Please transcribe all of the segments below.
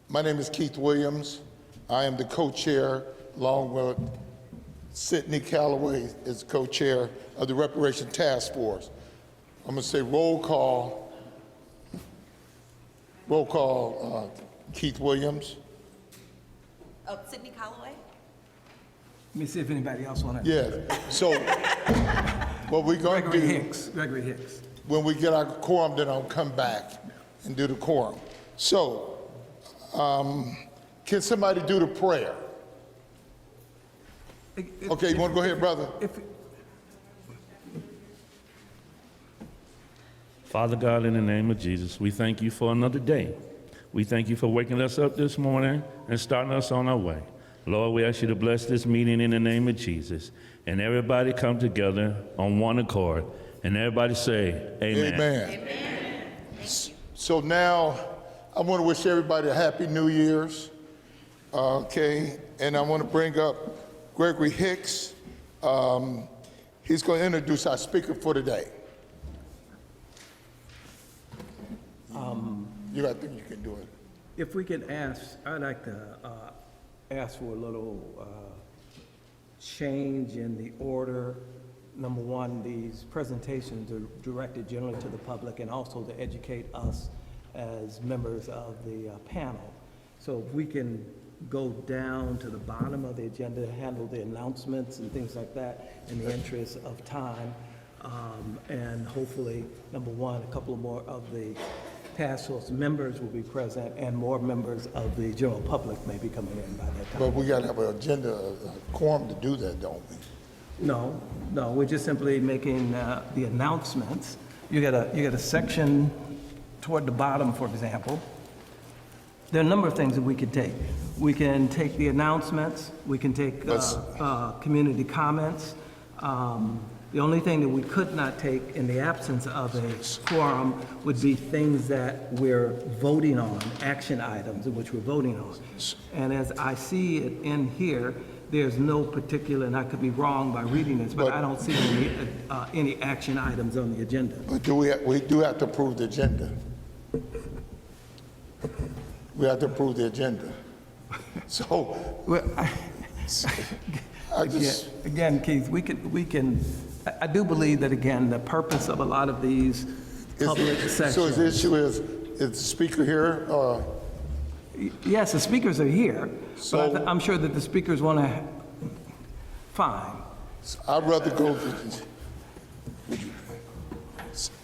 My name is Keith Williams. I am the co-chair, along with Sidney Calloway is co-chair of the Reparations Task Force. I'm going to say roll call. Keith Williams. Oh, Sidney Calloway? Let me see if anybody else want to. Yeah. So what we're going to do, Gregory Hicks. when we get our quorum, then I'll come back and do the quorum. So can somebody do the prayer? Okay, you want to go ahead, brother? Father God, in the name of Jesus, we thank you for another day. We thank you for waking us up this morning and starting us on our way. Lord, we ask you to bless this meeting in the name of Jesus. And everybody come together on one accord. And everybody say, amen. Amen. So now, I want to wish everybody a happy New Year's. Okay, and I want to bring up Gregory Hicks. He's going to introduce our speaker for today. I think you can do it. If we could ask, I'd like to ask for a little change in the order. Number one, these presentations are directed generally to the public and also to educate us as members of the panel. So if we can go down to the bottom of the agenda, handle the announcements and things like that in the interest of time. And hopefully, number one, a couple more of the task force members will be present and more members of the general public may be coming in by that time. But we got to have an agenda, a quorum to do that, don't we? No, we're just simply making the announcements. You got a section toward the bottom, for example. There are a number of things that we could take. We can take the announcements. We can take community comments. The only thing that we could not take in the absence of a quorum would be things that we're voting on, action items in which we're voting on. And as I see it in here, there's no particular, and I could be wrong by reading this, but I don't see any action items on the agenda. But we do have to approve the agenda. We have to approve the agenda. So, Well, I just, again, Keith, we can. I do believe that again, the purpose of a lot of these public sessions. so the issue is the speaker here? Yes, the speakers are here, So- but I'm sure that the speakers want to. Fine. I'd rather go,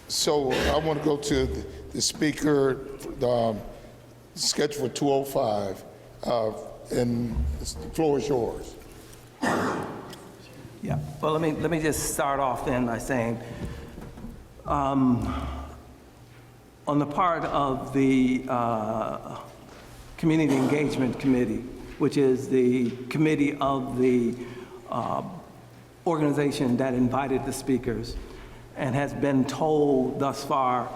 so I want to go to the speaker, scheduled for 2:05, and the floor is yours. Yeah. Well, let me just start off then by saying, on the part of the Community Engagement Committee, which is the committee of the organization that invited the speakers and has been told thus far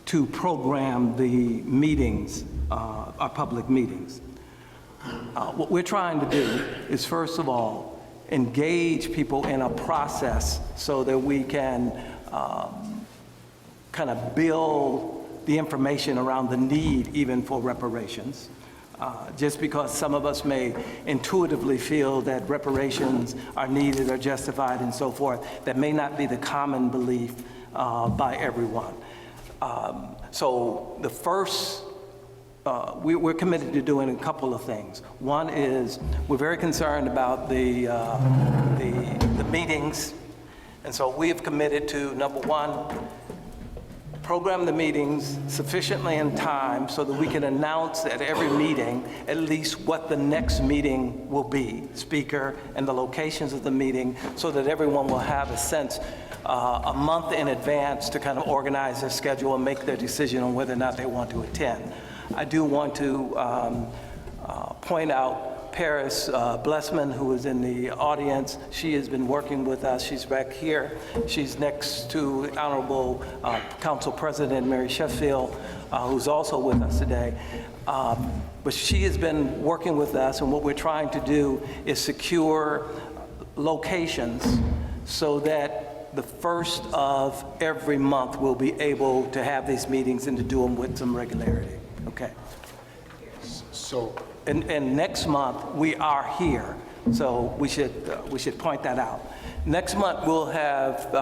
to program the meetings, our public meetings. What we're trying to do is, first of all, engage people in a process so that we can kind of build the information around the need even for reparations. Just because some of us may intuitively feel that reparations are needed or justified and so forth, that may not be the common belief by everyone. So the first, we're committed to doing a couple of things. One is we're very concerned about the meetings, and so we have committed to, number one, program the meetings sufficiently in time so that we can announce at every meeting at least what the next meeting will be, speaker and the locations of the meeting, so that everyone will have a sense a month in advance to kind of organize their schedule and make their decision on whether or not they want to attend. I do want to point out Paris Blessman, who is in the audience. She has been working with us. She's back here. She's next to Honorable Council President Mary Sheffield, who's also with us today. But she has been working with us, and what we're trying to do is secure locations so that the first of every month we'll be able to have these meetings and to do them with some regularity. Okay. So, And next month, we are here, so we should point that out. Next month, we'll have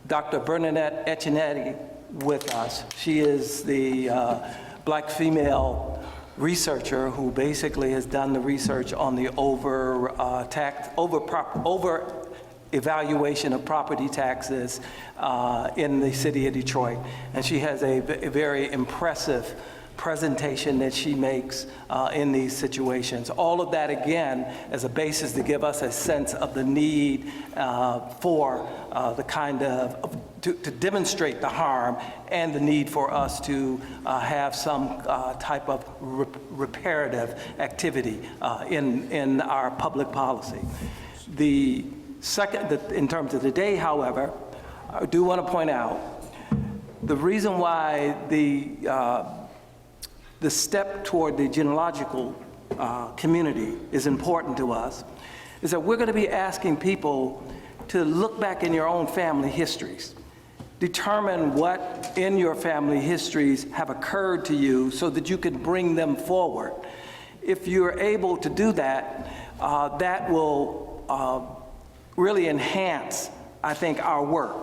Dr. Bernadette Eccinetti with us. She is the black female researcher who basically has done the research on the over evaluation of property taxes in the city of Detroit. And she has a very impressive presentation that she makes in these situations. All of that, again, as a basis to give us a sense of the need for the kind of, to demonstrate the harm and the need for us to have some type of reparative activity in our public policy. The second, in terms of the day, however, I do want to point out the reason why the step toward the genealogical community is important to us is that we're going to be asking people to look back in your own family histories. Determine what in your family histories have occurred to you so that you can bring them forward. If you're able to do that, that will really enhance, I think, our work.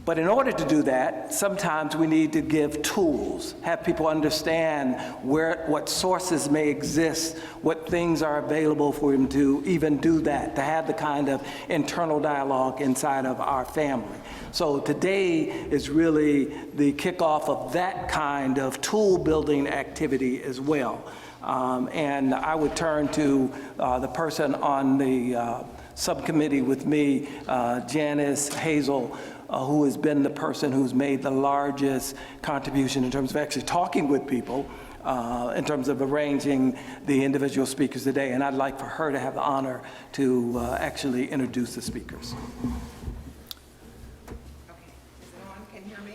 But in order to do that, sometimes we need to give tools, have people understand what sources may exist, what things are available for them to even do that, to have the kind of internal dialogue inside of our family. So today is really the kickoff of that kind of tool building activity as well. And I would turn to the person on the subcommittee with me, Janice Hazel, who has been the person who's made the largest contribution in terms of actually talking with people, in terms of arranging the individual speakers today. And I'd like for her to have the honor to actually introduce the speakers. Okay, is it on? Can you hear me?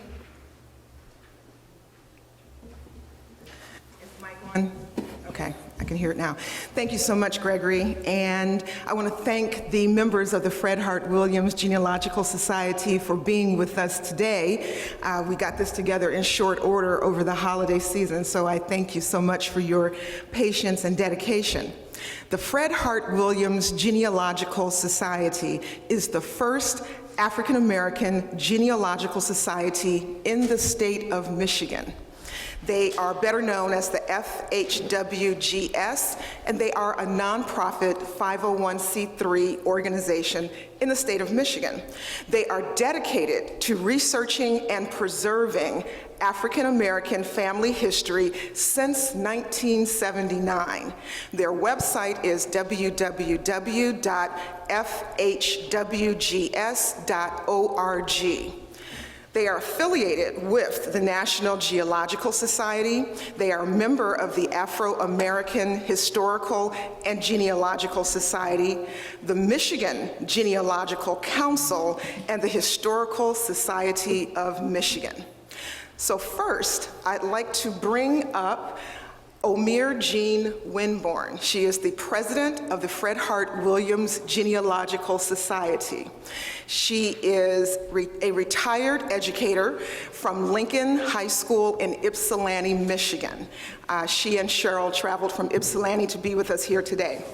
Is the mic on? Okay, I can hear it now. Thank you so much, Gregory. And I want to thank the members of the Fred Hart Williams Genealogical Society for being with us today. We got this together in short order over the holiday season, so I thank you so much for your patience and dedication. The Fred Hart Williams Genealogical Society is the first African-American genealogical society in the state of Michigan. They are better known as the FHWGS, and they are a nonprofit 501c3 organization in the state of Michigan. They are dedicated to researching and preserving African-American family history since 1979. Their website is www.fhwgs.org. They are affiliated with the National Geological Society. They are a member of the Afro-American Historical and Genealogical Society, the Michigan Genealogical Council, and the Historical Society of Michigan. So first, I'd like to bring up Omir Jean Winborn. She is the president of the Fred Hart Williams Genealogical Society. She is a retired educator from Lincoln High School in Ypsilanti, Michigan. She and Cheryl traveled from Ypsilanti to be with us here today.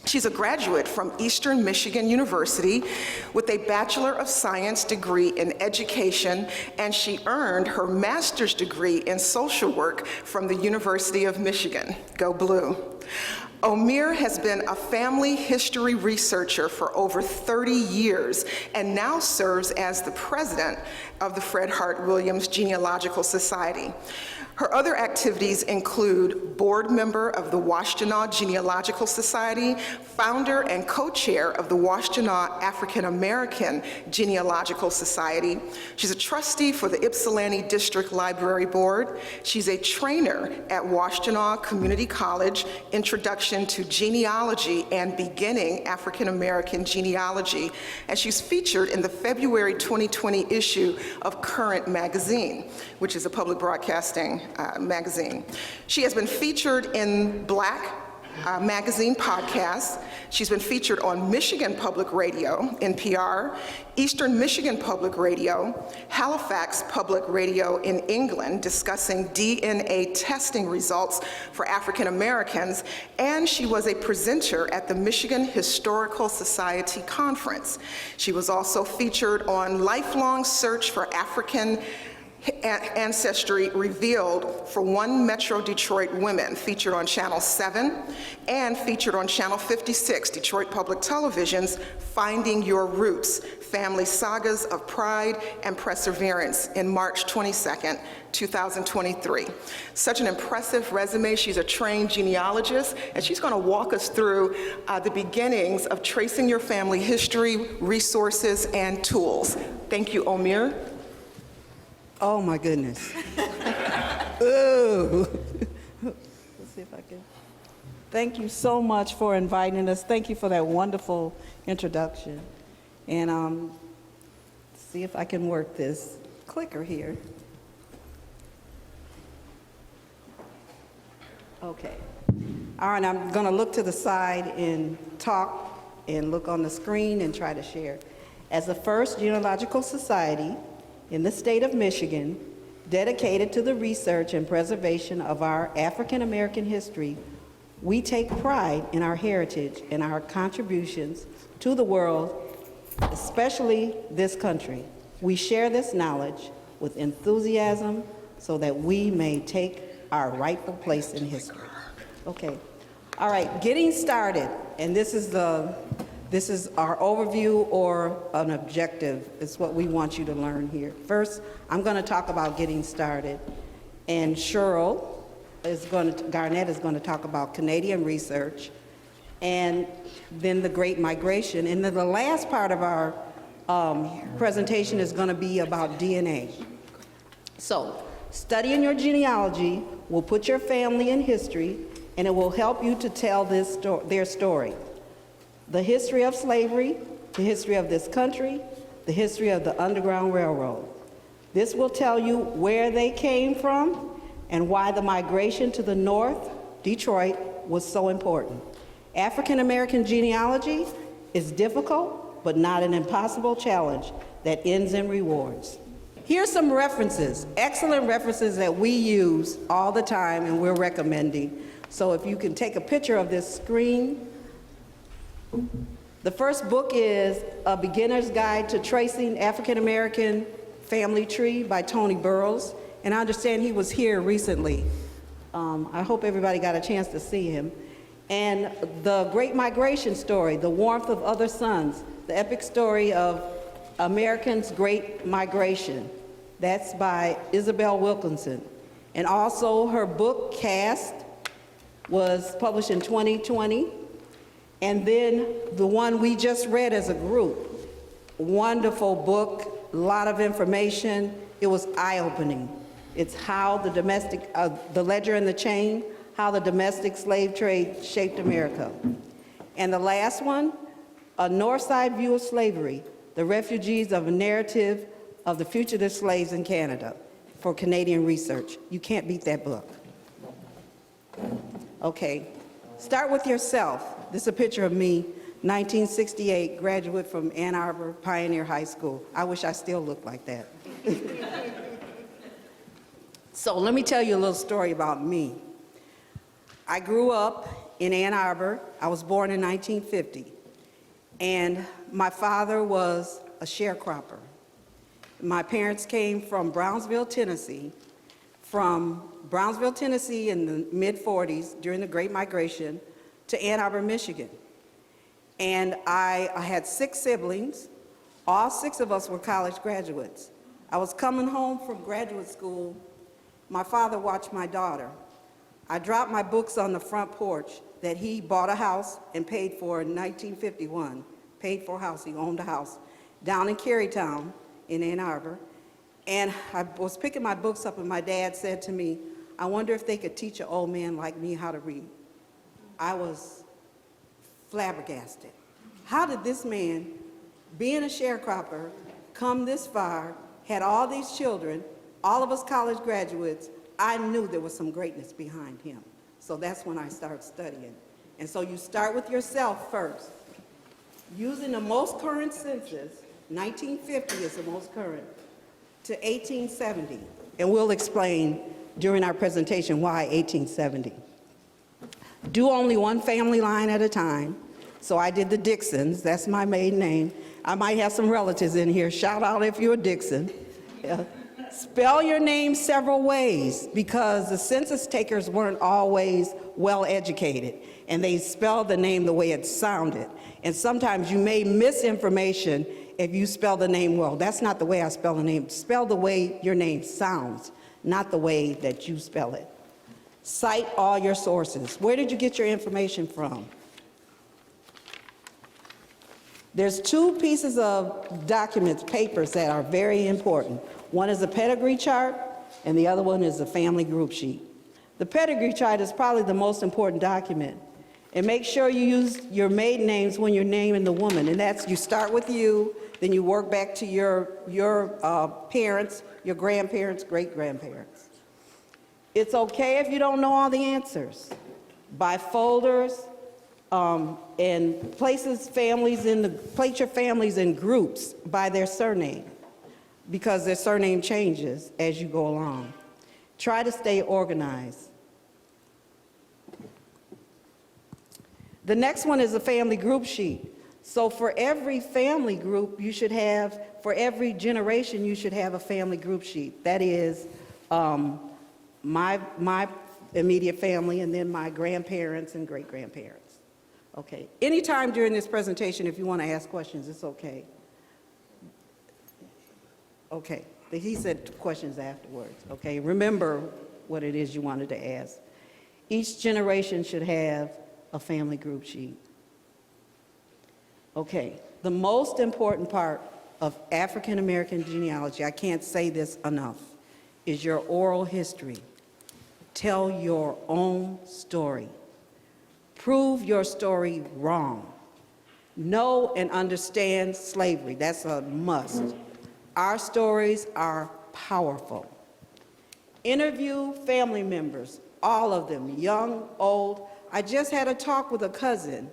She's a graduate from Eastern Michigan University with a Bachelor of Science degree in education, and she earned her master's degree in social work from the University of Michigan. Go Blue. Omir has been a family history researcher for over 30 years and now serves as the president of the Fred Hart Williams Genealogical Society. Her other activities include board member of the Washtenaw Genealogical Society, founder and co-chair of the Washtenaw African American Genealogical Society. She's a trustee for the Ypsilanti District Library Board. She's a trainer at Washtenaw Community College, Introduction to Genealogy and Beginning African American Genealogy. And she's featured in the February 2020 issue of Current Magazine, which is a public broadcasting magazine. She has been featured in Black magazine podcasts. She's been featured on Michigan Public Radio, NPR, Eastern Michigan Public Radio, Halifax Public Radio in England, discussing DNA testing results for African Americans, and she was a presenter at the Michigan Historical Society Conference. She was also featured on Lifelong Search for African Ancestry Revealed for One Metro Detroit Women, featured on Channel 7 and featured on Channel 56, Detroit Public Television's Finding Your Roots, Family Sagas of Pride and Perseverance in March 22nd, 2023. Such an impressive resume. She's a trained genealogist, and she's going to walk us through the beginnings of tracing your family history, resources, and tools. Thank you, Omir. Oh my goodness. Ooh. Let's see if I can. Thank you so much for inviting us. Thank you for that wonderful introduction. And see if I can work this clicker here. Okay. All right, I'm going to look to the side and talk and look on the screen and try to share. As the first genealogical society in the state of Michigan, dedicated to the research and preservation of our African American history, we take pride in our heritage and our contributions to the world, especially this country. We share this knowledge with enthusiasm so that we may take our rightful place in history. Okay, all right, getting started, and this is our overview or an objective. It's what we want you to learn here. First, I'm going to talk about getting started, and Garnett is going to talk about Canadian research, and then the Great Migration. And then the last part of our presentation is going to be about DNA. So, studying your genealogy will put your family in history, and it will help you to tell their story. The history of slavery, the history of this country, the history of the Underground Railroad. This will tell you where they came from and why the migration to the north, Detroit, was so important. African American genealogy is difficult, but not an impossible challenge that ends in rewards. Here's some references, excellent references that we use all the time and we're recommending. So if you can take a picture of this screen. The first book is A Beginner's Guide to Tracing African American Family Tree by Tony Burrows, and I understand he was here recently. I hope everybody got a chance to see him. And The Great Migration Story, The Warmth of Other Suns, the epic story of Americans' Great Migration. That's by Isabel Wilkinson. And also her book, Cast, was published in 2020. And then the one we just read as a group, wonderful book, a lot of information. It was eye-opening. It's how the Ledger and the Chain, how the domestic slave trade shaped America. And the last one, A North Side View of Slavery, The Refugees of a Narrative of the Fugitive Slaves in Canada, for Canadian research. You can't beat that book. Okay, start with yourself. This is a picture of me, 1968, graduate from Ann Arbor Pioneer High School. I wish I still looked like that. So let me tell you a little story about me. I grew up in Ann Arbor. I was born in 1950. And my father was a sharecropper. My parents came from Brownsville, Tennessee. From Brownsville, Tennessee in the mid-40s during the Great Migration to Ann Arbor, Michigan. And I had 6 siblings. All 6 of us were college graduates. I was coming home from graduate school. My father watched my daughter. I dropped my books on the front porch that he bought a house and paid for in 1951. Paid for a house, he owned a house down in Carytown in Ann Arbor. And I was picking my books up and my dad said to me, I wonder if they could teach an old man like me how to read. I was flabbergasted. How did this man, being a sharecropper, come this far, had all these children, all of us college graduates? I knew there was some greatness behind him. So that's when I started studying. And so you start with yourself first. Using the most current census, 1950 is the most current, to 1870. And we'll explain during our presentation why 1870. Do only one family line at a time. So I did the Dixons, that's my maiden name. I might have some relatives in here. Shout out if you're a Dixon. Yeah. Spell your name several ways because the census takers weren't always well educated and they spelled the name the way it sounded. And sometimes you may miss information if you spell the name well. That's not the way I spell the name. Spell the way your name sounds, not the way that you spell it. Cite all your sources. Where did you get your information from? There's two pieces of documents, papers that are very important. One is a pedigree chart, and the other one is a family group sheet. The pedigree chart is probably the most important document. And make sure you use your maiden names when you're naming the woman. And that's, you start with you, then you work back to your parents, your grandparents, great-grandparents. It's okay if you don't know all the answers. By folders, and place your families in groups by their surname, because their surname changes as you go along. Try to stay organized. The next one is a family group sheet. So for every family group, you should have, for every generation, you should have a family group sheet. That is my immediate family, and then my grandparents and great-grandparents. Okay, anytime during this presentation, if you want to ask questions, it's okay. Okay, he said questions afterwards, okay? Remember what it is you wanted to ask. Each generation should have a family group sheet. Okay, the most important part of African American genealogy, I can't say this enough, is your oral history. Tell your own story. Prove your story wrong. Know and understand slavery. That's a must. Our stories are powerful. Interview family members, all of them, young, old. I just had a talk with a cousin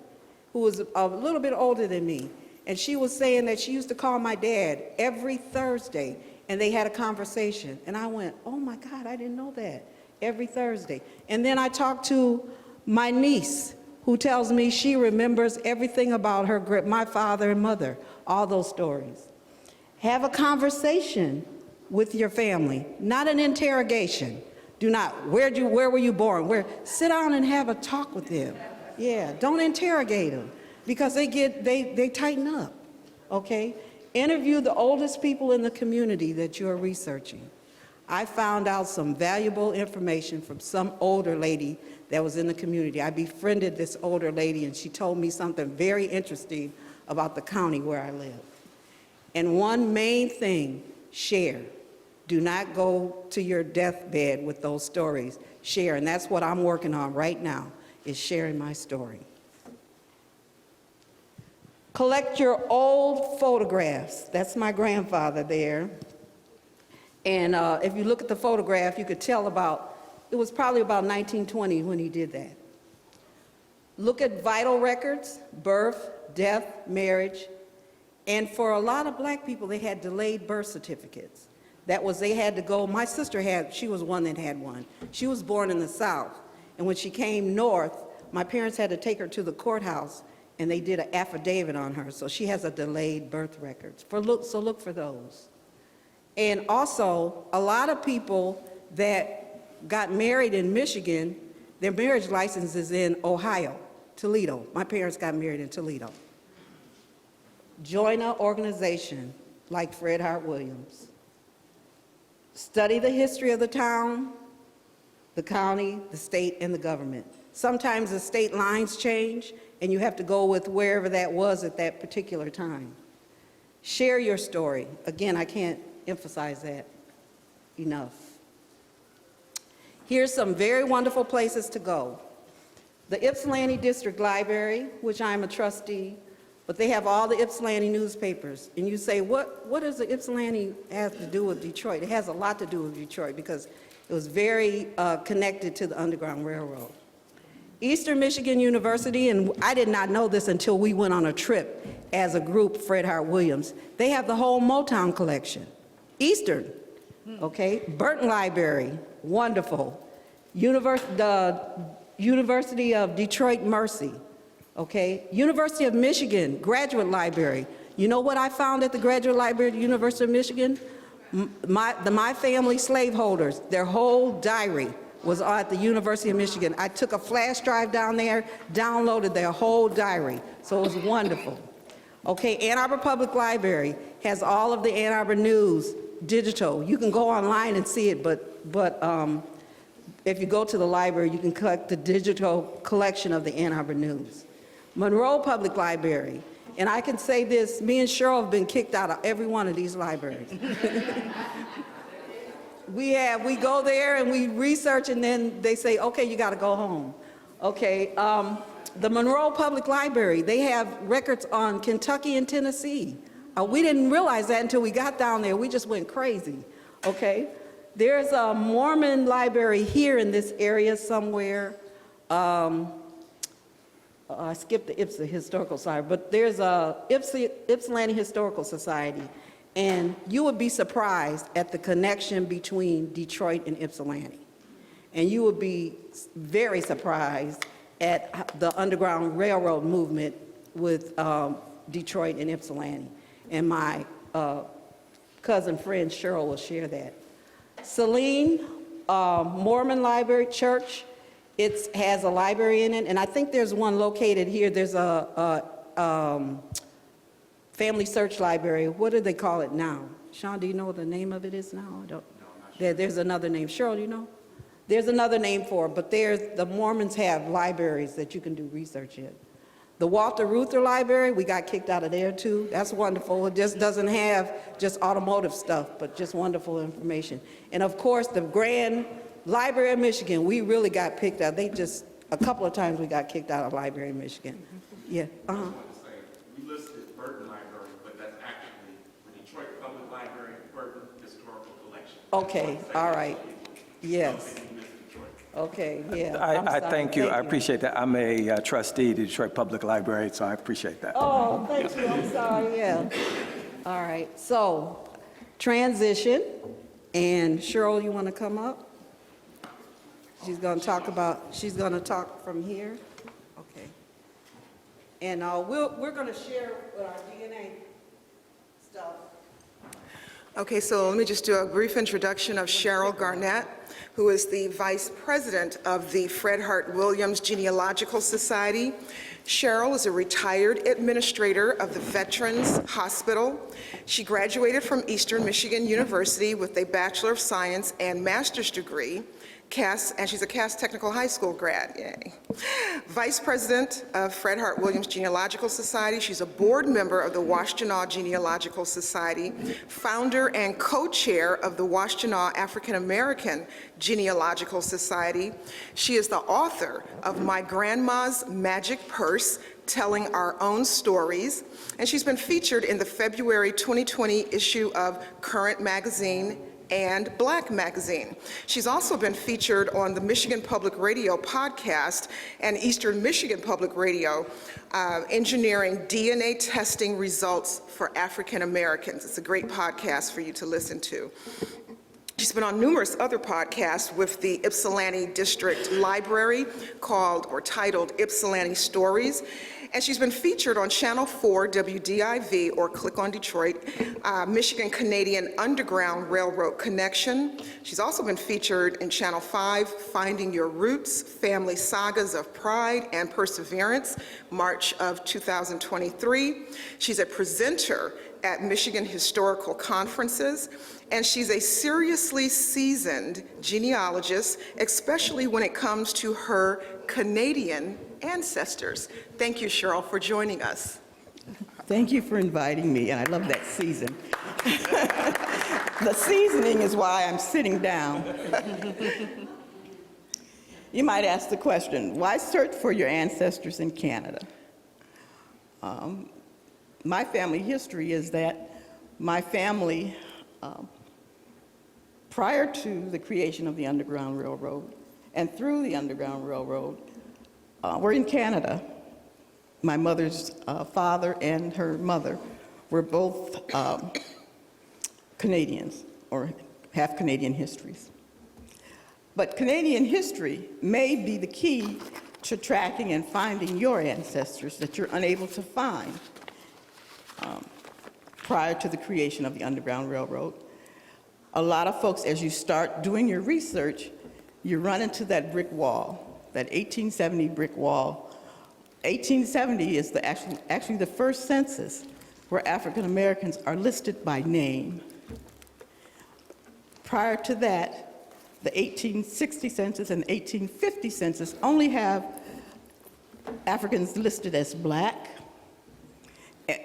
who was a little bit older than me, and she was saying that she used to call my dad every Thursday, and they had a conversation. And I went, oh my God, I didn't know that. Every Thursday. And then I talked to my niece, who tells me she remembers everything about my father and mother, all those stories. Have a conversation with your family, not an interrogation. Do not, where were you born? Sit down and have a talk with them. Yeah, don't interrogate them because they tighten up, okay? Interview the oldest people in the community that you're researching. I found out some valuable information from some older lady that was in the community. I befriended this older lady, and she told me something very interesting about the county where I live. And one main thing, share. Do not go to your deathbed with those stories. Share, and that's what I'm working on right now, is sharing my story. Collect your old photographs. That's my grandfather there. And if you look at the photograph, you could tell it was probably about 1920 when he did that. Look at vital records, birth, death, marriage. And for a lot of black people, they had delayed birth certificates. That was, they had to go, my sister she was one that had one. She was born in the South. And when she came north, my parents had to take her to the courthouse, and they did an affidavit on her. So she has a delayed birth record. So look for those. And also, a lot of people that got married in Michigan, their marriage license is in Ohio, Toledo. My parents got married in Toledo. Join an organization like Fred Hart Williams. Study the history of the town, the county, the state, and the government. Sometimes the state lines change, and you have to go with wherever that was at that particular time. Share your story. Again, I can't emphasize that enough. Here's some very wonderful places to go. The Ypsilanti District Library, which I'm a trustee, but they have all the Ypsilanti newspapers. And you say, what does the Ypsilanti have to do with Detroit? It has a lot to do with Detroit because it was very connected to the Underground Railroad. Eastern Michigan University, and I did not know this until we went on a trip as a group, Fred Hart Williams, they have the whole Motown collection. Eastern, okay? Burton Library, wonderful. The University of Detroit Mercy, okay? University of Michigan Graduate Library. You know what I found at the Graduate Library at the University of Michigan? My family slaveholders, their whole diary was at the University of Michigan. I took a flash drive down there, downloaded their whole diary, so it was wonderful. Okay, Ann Arbor Public Library has all of the Ann Arbor News digital. You can go online and see it, but if you go to the library, you can collect the digital collection of the Ann Arbor News. Monroe Public Library, and I can say this, me and Cheryl have been kicked out of every one of these libraries. We go there and we research, and then they say, okay, you gotta go home. Okay, the Monroe Public Library, they have records on Kentucky and Tennessee. We didn't realize that until we got down there. We just went crazy, okay? There's a Mormon library here in this area somewhere. I skipped the Ypsilanti Historical Society, but there's a Ypsilanti Historical Society. And you would be surprised at the connection between Detroit and Ypsilanti. And you would be very surprised at the Underground Railroad movement with Detroit and Ypsilanti. And my cousin friend Cheryl will share that. Celine, Mormon Library Church, it has a library in it, and I think there's one located here. There's a Family Search Library. What do they call it now? Sean, do you know what the name of it is now? I don't. No, not sure. There's another name. Cheryl, you know? There's another name for it, but the Mormons have libraries that you can do research in. The Walter Reuther Library, we got kicked out of there too. That's wonderful. It just doesn't have just automotive stuff, but just wonderful information. And of course, the Grand Library of Michigan, we really got picked out. A couple of times we got kicked out of Library of Michigan. Yeah, We listed Burton Library, but that's actually the Detroit Public Library Burton Historical Collection. okay, all right, yes. Okay, yeah. I thank you. I appreciate that. I'm a trustee of the Detroit Public Library, so I appreciate that. Oh, thank you, I'm sorry, yeah. All right, so transition, and Cheryl, you want to come up? She's going to talk from here. Okay. And we're going to share with our DNA stuff. Okay, so let me just do a brief introduction of Cheryl Garnett, who is the Vice President of the Fred Hart Williams Genealogical Society. Cheryl is a retired administrator of the Veterans Hospital. She graduated from Eastern Michigan University with a Bachelor of Science and Master's degree, and she's a Cass Technical High School grad, yay. Vice President of Fred Hart Williams Genealogical Society. She's a board member of the Washtenaw Genealogical Society, founder and co-chair of the Washtenaw African American Genealogical Society. She is the author of My Grandma's Magic Purse, Telling Our Own Stories, and she's been featured in the February 2020 issue of Current Magazine and Black Magazine. She's also been featured on the Michigan Public Radio podcast and Eastern Michigan Public Radio, engineering DNA testing results for African Americans. It's a great podcast for you to listen to. She's been on numerous other podcasts with the Ypsilanti District Library titled Ypsilanti Stories. And she's been featured on Channel 4 WDIV, or Click on Detroit, Michigan Canadian Underground Railroad Connection. She's also been featured in Channel 5, Finding Your Roots, Family Sagas of Pride and Perseverance, March of 2023. She's a presenter at Michigan Historical Conferences, and she's a seriously seasoned genealogist, especially when it comes to her Canadian ancestors. Thank you, Cheryl, for joining us. Thank you for inviting me, and I love that season. The seasoning is why I'm sitting down. You might ask the question, why search for your ancestors in Canada? My family history is that my family, prior to the creation of the Underground Railroad and through the Underground Railroad, were in Canada. My mother's father and her mother were both Canadians, or have Canadian histories. But Canadian history may be the key to tracking and finding your ancestors that you're unable to find prior to the creation of the Underground Railroad. A lot of folks, as you start doing your research, you run into that brick wall, that 1870 brick wall. 1870 is actually the first census where African Americans are listed by name. Prior to that, the 1860 census and the 1850 census only have Africans listed as black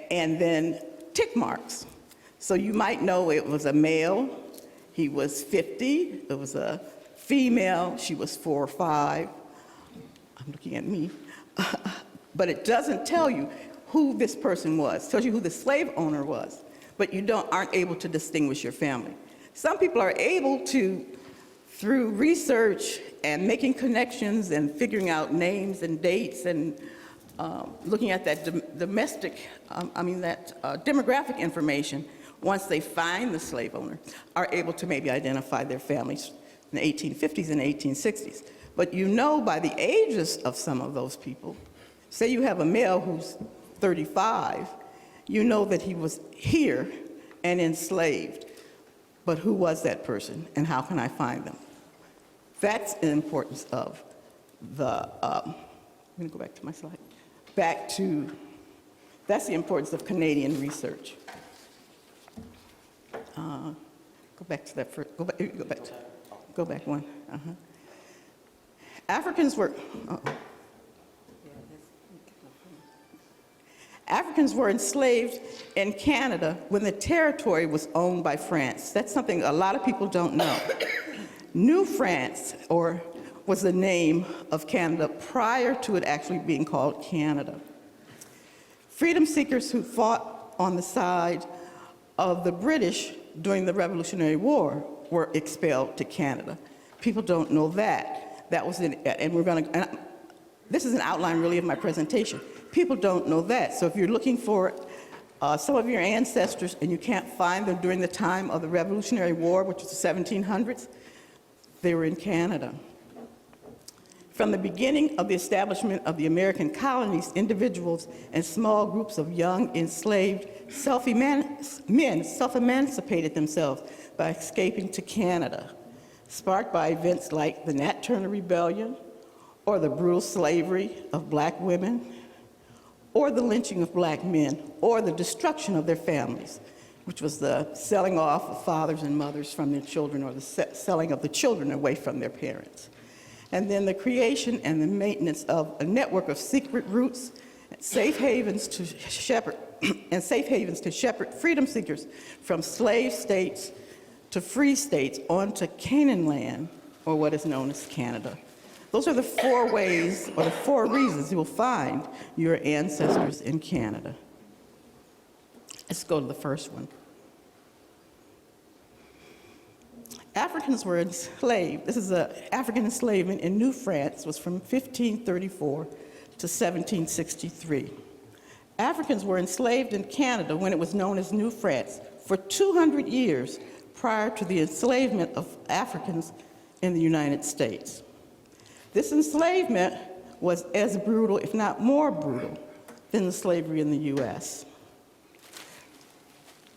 and then tick marks. So you might know it was a male, he was 50, it was a female, she was 4 or 5. I'm looking at me. But it doesn't tell you who this person was. It tells you who the slave owner was, but you aren't able to distinguish your family. Some people are able to, through research and making connections and figuring out names and dates and looking at that demographic information, once they find the slave owner, are able to maybe identify their families in the 1850s and 1860s. But you know by the ages of some of those people, say you have a male who's 35, you know that he was here and enslaved. But who was that person and how can I find them? That's the importance of the, I'm going to go back to my slide. That's the importance of Canadian research. Go back to that first, go back one. Africans were enslaved in Canada when the territory was owned by France. That's something a lot of people don't know. New France, was the name of Canada prior to it actually being called Canada. Freedom seekers who fought on the side of the British during the Revolutionary War were expelled to Canada. People don't know that. That was this is an outline really of my presentation. People don't know that. So if you're looking for some of your ancestors and you can't find them during the time of the Revolutionary War, which was the 1700s, they were in Canada. From the beginning of the establishment of the American colonies, individuals and small groups of young enslaved men self-emancipated themselves by escaping to Canada, sparked by events like the Nat Turner Rebellion, or the brutal slavery of black women, or the lynching of black men, or the destruction of their families, which was the selling off of fathers and mothers from their children, or the selling of the children away from their parents. And then the creation and the maintenance of a network of secret routes, safe havens to shepherd freedom seekers from slave states to free states onto Canaan land, or what is known as Canada. Those are the 4 ways, or the 4 reasons you will find your ancestors in Canada. Let's go to the first one. Africans were enslaved. This is African enslavement in New France was from 1534 to 1763. Africans were enslaved in Canada when it was known as New France for 200 years prior to the enslavement of Africans in the United States. This enslavement was as brutal, if not more brutal, than the slavery in the U.S.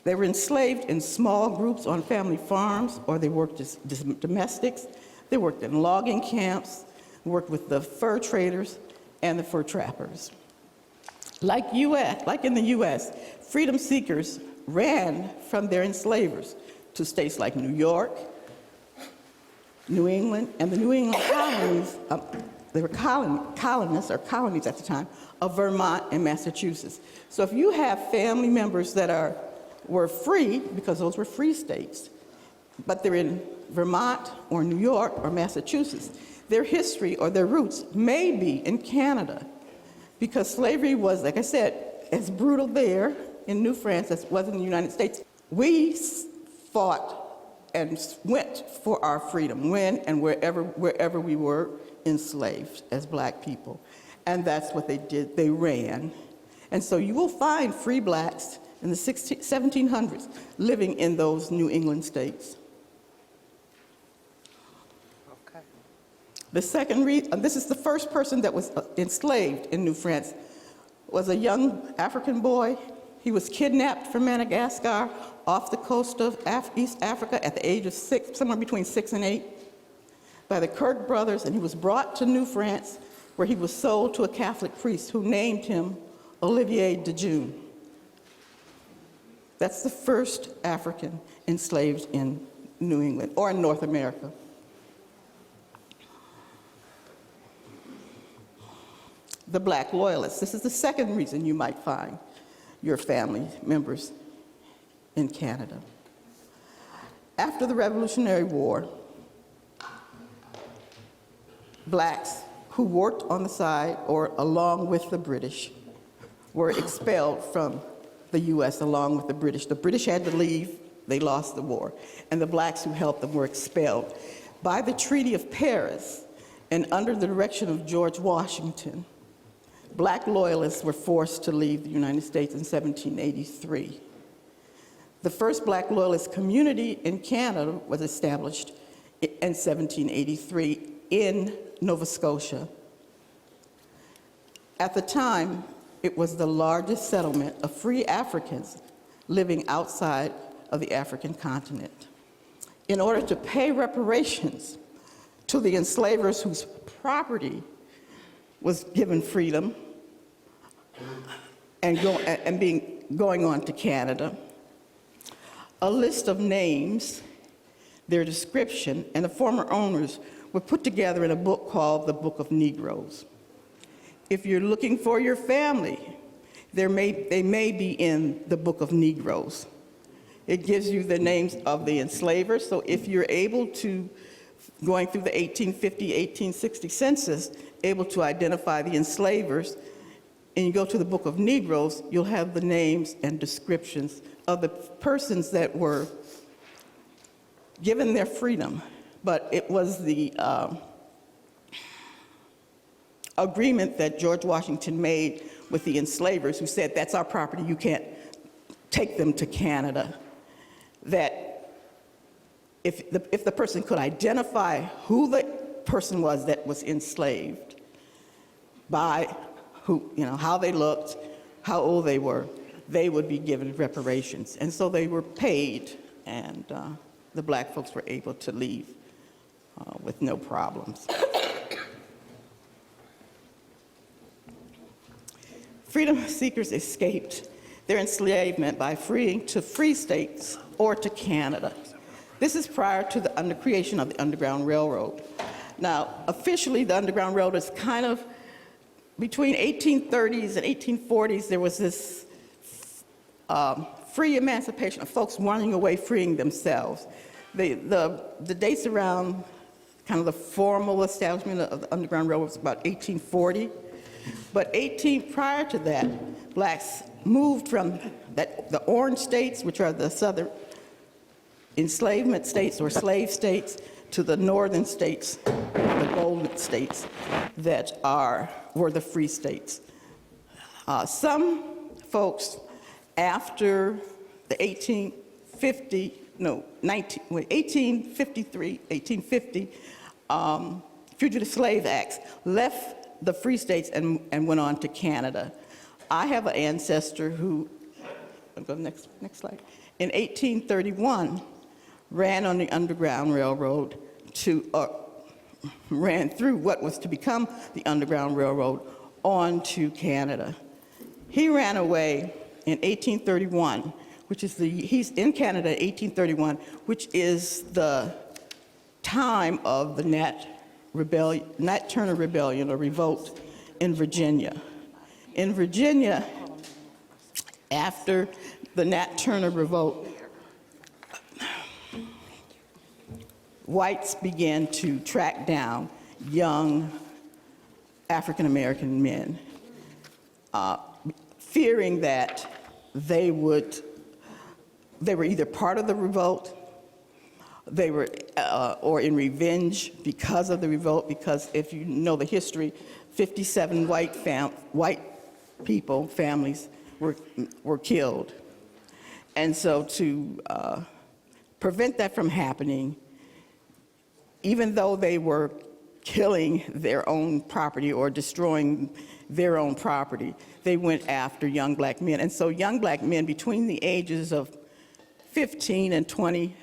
They were enslaved in small groups on family farms, or they worked as domestics. They worked in logging camps, worked with the fur traders and the fur trappers. Like in the U.S., freedom seekers ran from their enslavers to states like New York, New England, and the New England colonies, they were colonists or colonies at the time, of Vermont and Massachusetts. So if you have family members that were free, because those were free states, but they're in Vermont or New York or Massachusetts, their history or their roots may be in Canada, because slavery was, like I said, as brutal there in New France as it was in the United States. We fought and went for our freedom when and wherever we were enslaved as black people. and that's what they did. They ran. And so you will find free blacks in the 1700s living in those New England states. Okay. The second this is the first person that was enslaved in New France, was a young African boy. He was kidnapped from Madagascar off the coast of East Africa at the age of 6, somewhere between 6 and 8, by the Kirk brothers, and he was brought to New France, where he was sold to a Catholic priest who named him Olivier de June. That's the first African enslaved in New England, or in North America. The Black Loyalists. This is the second reason you might find your family members in Canada. After the Revolutionary War, blacks who worked on the side or along with the British were expelled from the U.S. along with the British. The British had to leave, they lost the war, and the blacks who helped them were expelled. By the Treaty of Paris, and under the direction of George Washington, Black loyalists were forced to leave the United States in 1783. The first Black loyalist community in Canada was established in 1783 in Nova Scotia. At the time, it was the largest settlement of free Africans living outside of the African continent. In order to pay reparations to the enslavers whose property was given freedom and going on to Canada, a list of names, their description, and the former owners were put together in a book called the Book of Negroes. If you're looking for your family, they may be in the Book of Negroes. It gives you the names of the enslavers, so if you're able to, going through the 1850, 1860 census, able to identify the enslavers, and you go to the Book of Negroes, you'll have the names and descriptions of the persons that were given their freedom. But it was the agreement that George Washington made with the enslavers who said, that's our property, you can't take them to Canada, that if the person could identify who the person was that was enslaved by who, how they looked, how old they were, they would be given reparations. And so they were paid, and the black folks were able to leave with no problems. Freedom seekers escaped their enslavement by freeing to free states or to Canada. This is prior to the creation of the Underground Railroad. Now, officially, the Underground Railroad is kind of between 1830s and 1840s. There was this free emancipation of folks running away, freeing themselves. The dates around kind of the formal establishment of the Underground Railroad was about 1840. But prior to that, blacks moved from the orange states, which are the southern enslavement states or slave states, to the northern states, the golden states, that were the free states. Some folks, after the 1850 Fugitive Slave Acts, left the free states and went on to Canada. I have an ancestor who, I'll go next slide, in 1831 ran on the Underground Railroad ran through what was to become the Underground Railroad on to Canada. He ran away in 1831, he's in Canada in 1831, which is the time of the Nat Turner Rebellion or revolt in Virginia. In Virginia, after the Nat Turner revolt, whites began to track down young African American men, fearing that they were either part of the revolt they were, or in revenge because of the revolt, because if you know the history, 57 white people, families, were killed. And so to prevent that from happening, even though they were killing their own property or destroying their own property, they went after young black men. And so young black men between the ages of 15 and 20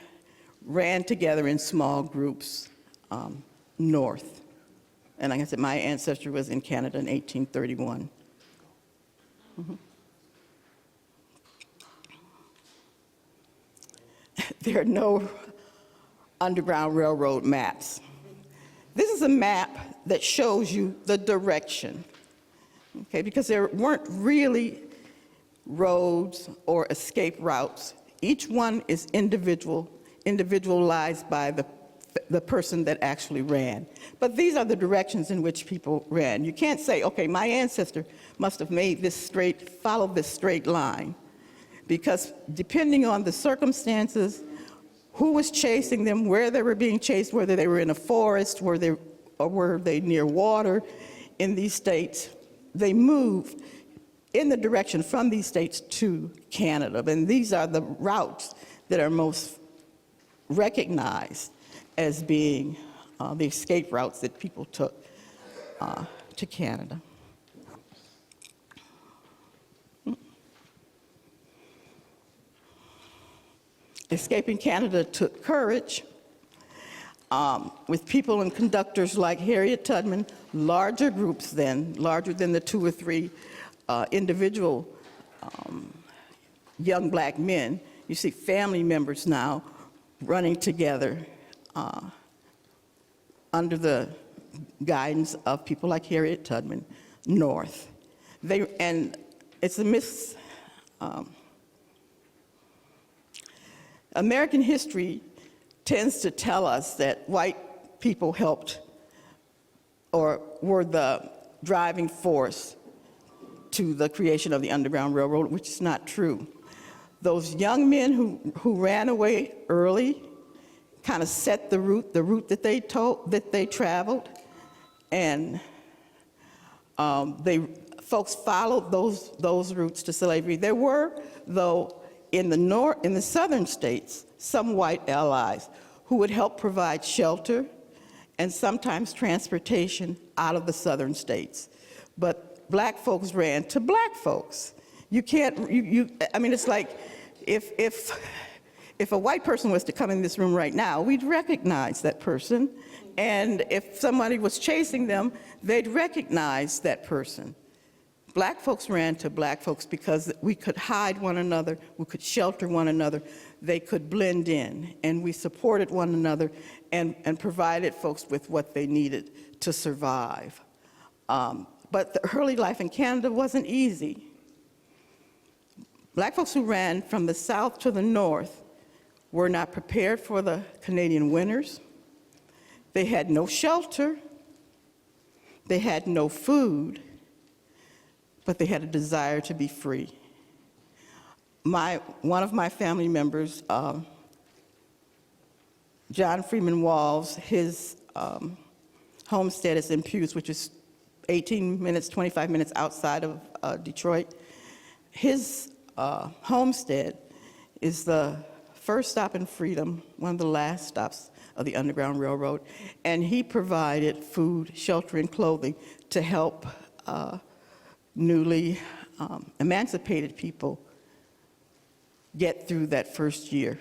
ran together in small groups north. And like I said, my ancestor was in Canada in 1831. There are no Underground Railroad maps. This is a map that shows you the direction, okay, because there weren't really roads or escape routes. Each one is individualized by the person that actually ran. But these are the directions in which people ran. You can't say, okay, my ancestor must have made this straight, followed this straight line, because depending on the circumstances, who was chasing them, where they were being chased, whether they were in a forest, were they near water in these states, they moved in the direction from these states to Canada. And these are the routes that are most recognized as being the escape routes that people took to Canada. Escaping Canada took courage, with people and conductors like Harriet Tubman, larger groups then, larger than the 2 or 3 individual young black men. You see family members now running together under the guidance of people like Harriet Tubman north. And it's a American history tends to tell us that white people helped or were the driving force to the creation of the Underground Railroad, which is not true. Those young men who ran away early kind of set the route that they traveled, and folks followed those routes to slavery. There were, though, in the southern states, some white allies who would help provide shelter and sometimes transportation out of the southern states. But black folks ran to black folks. You can't, I mean, it's like if a white person was to come in this room right now, we'd recognize that person. And if somebody was chasing them, they'd recognize that person. Black folks ran to black folks because we could hide one another, we could shelter one another, they could blend in, and we supported one another and provided folks with what they needed to survive. But the early life in Canada wasn't easy. Black folks who ran from the south to the north were not prepared for the Canadian winters. They had no shelter, they had no food, but they had a desire to be free. One of my family members, John Freeman Walls, his homestead is in Pewes, which is 18 minutes, 25 minutes outside of Detroit. His homestead is the first stop in freedom, one of the last stops of the Underground Railroad, and he provided food, shelter, and clothing to help newly emancipated people get through that first year.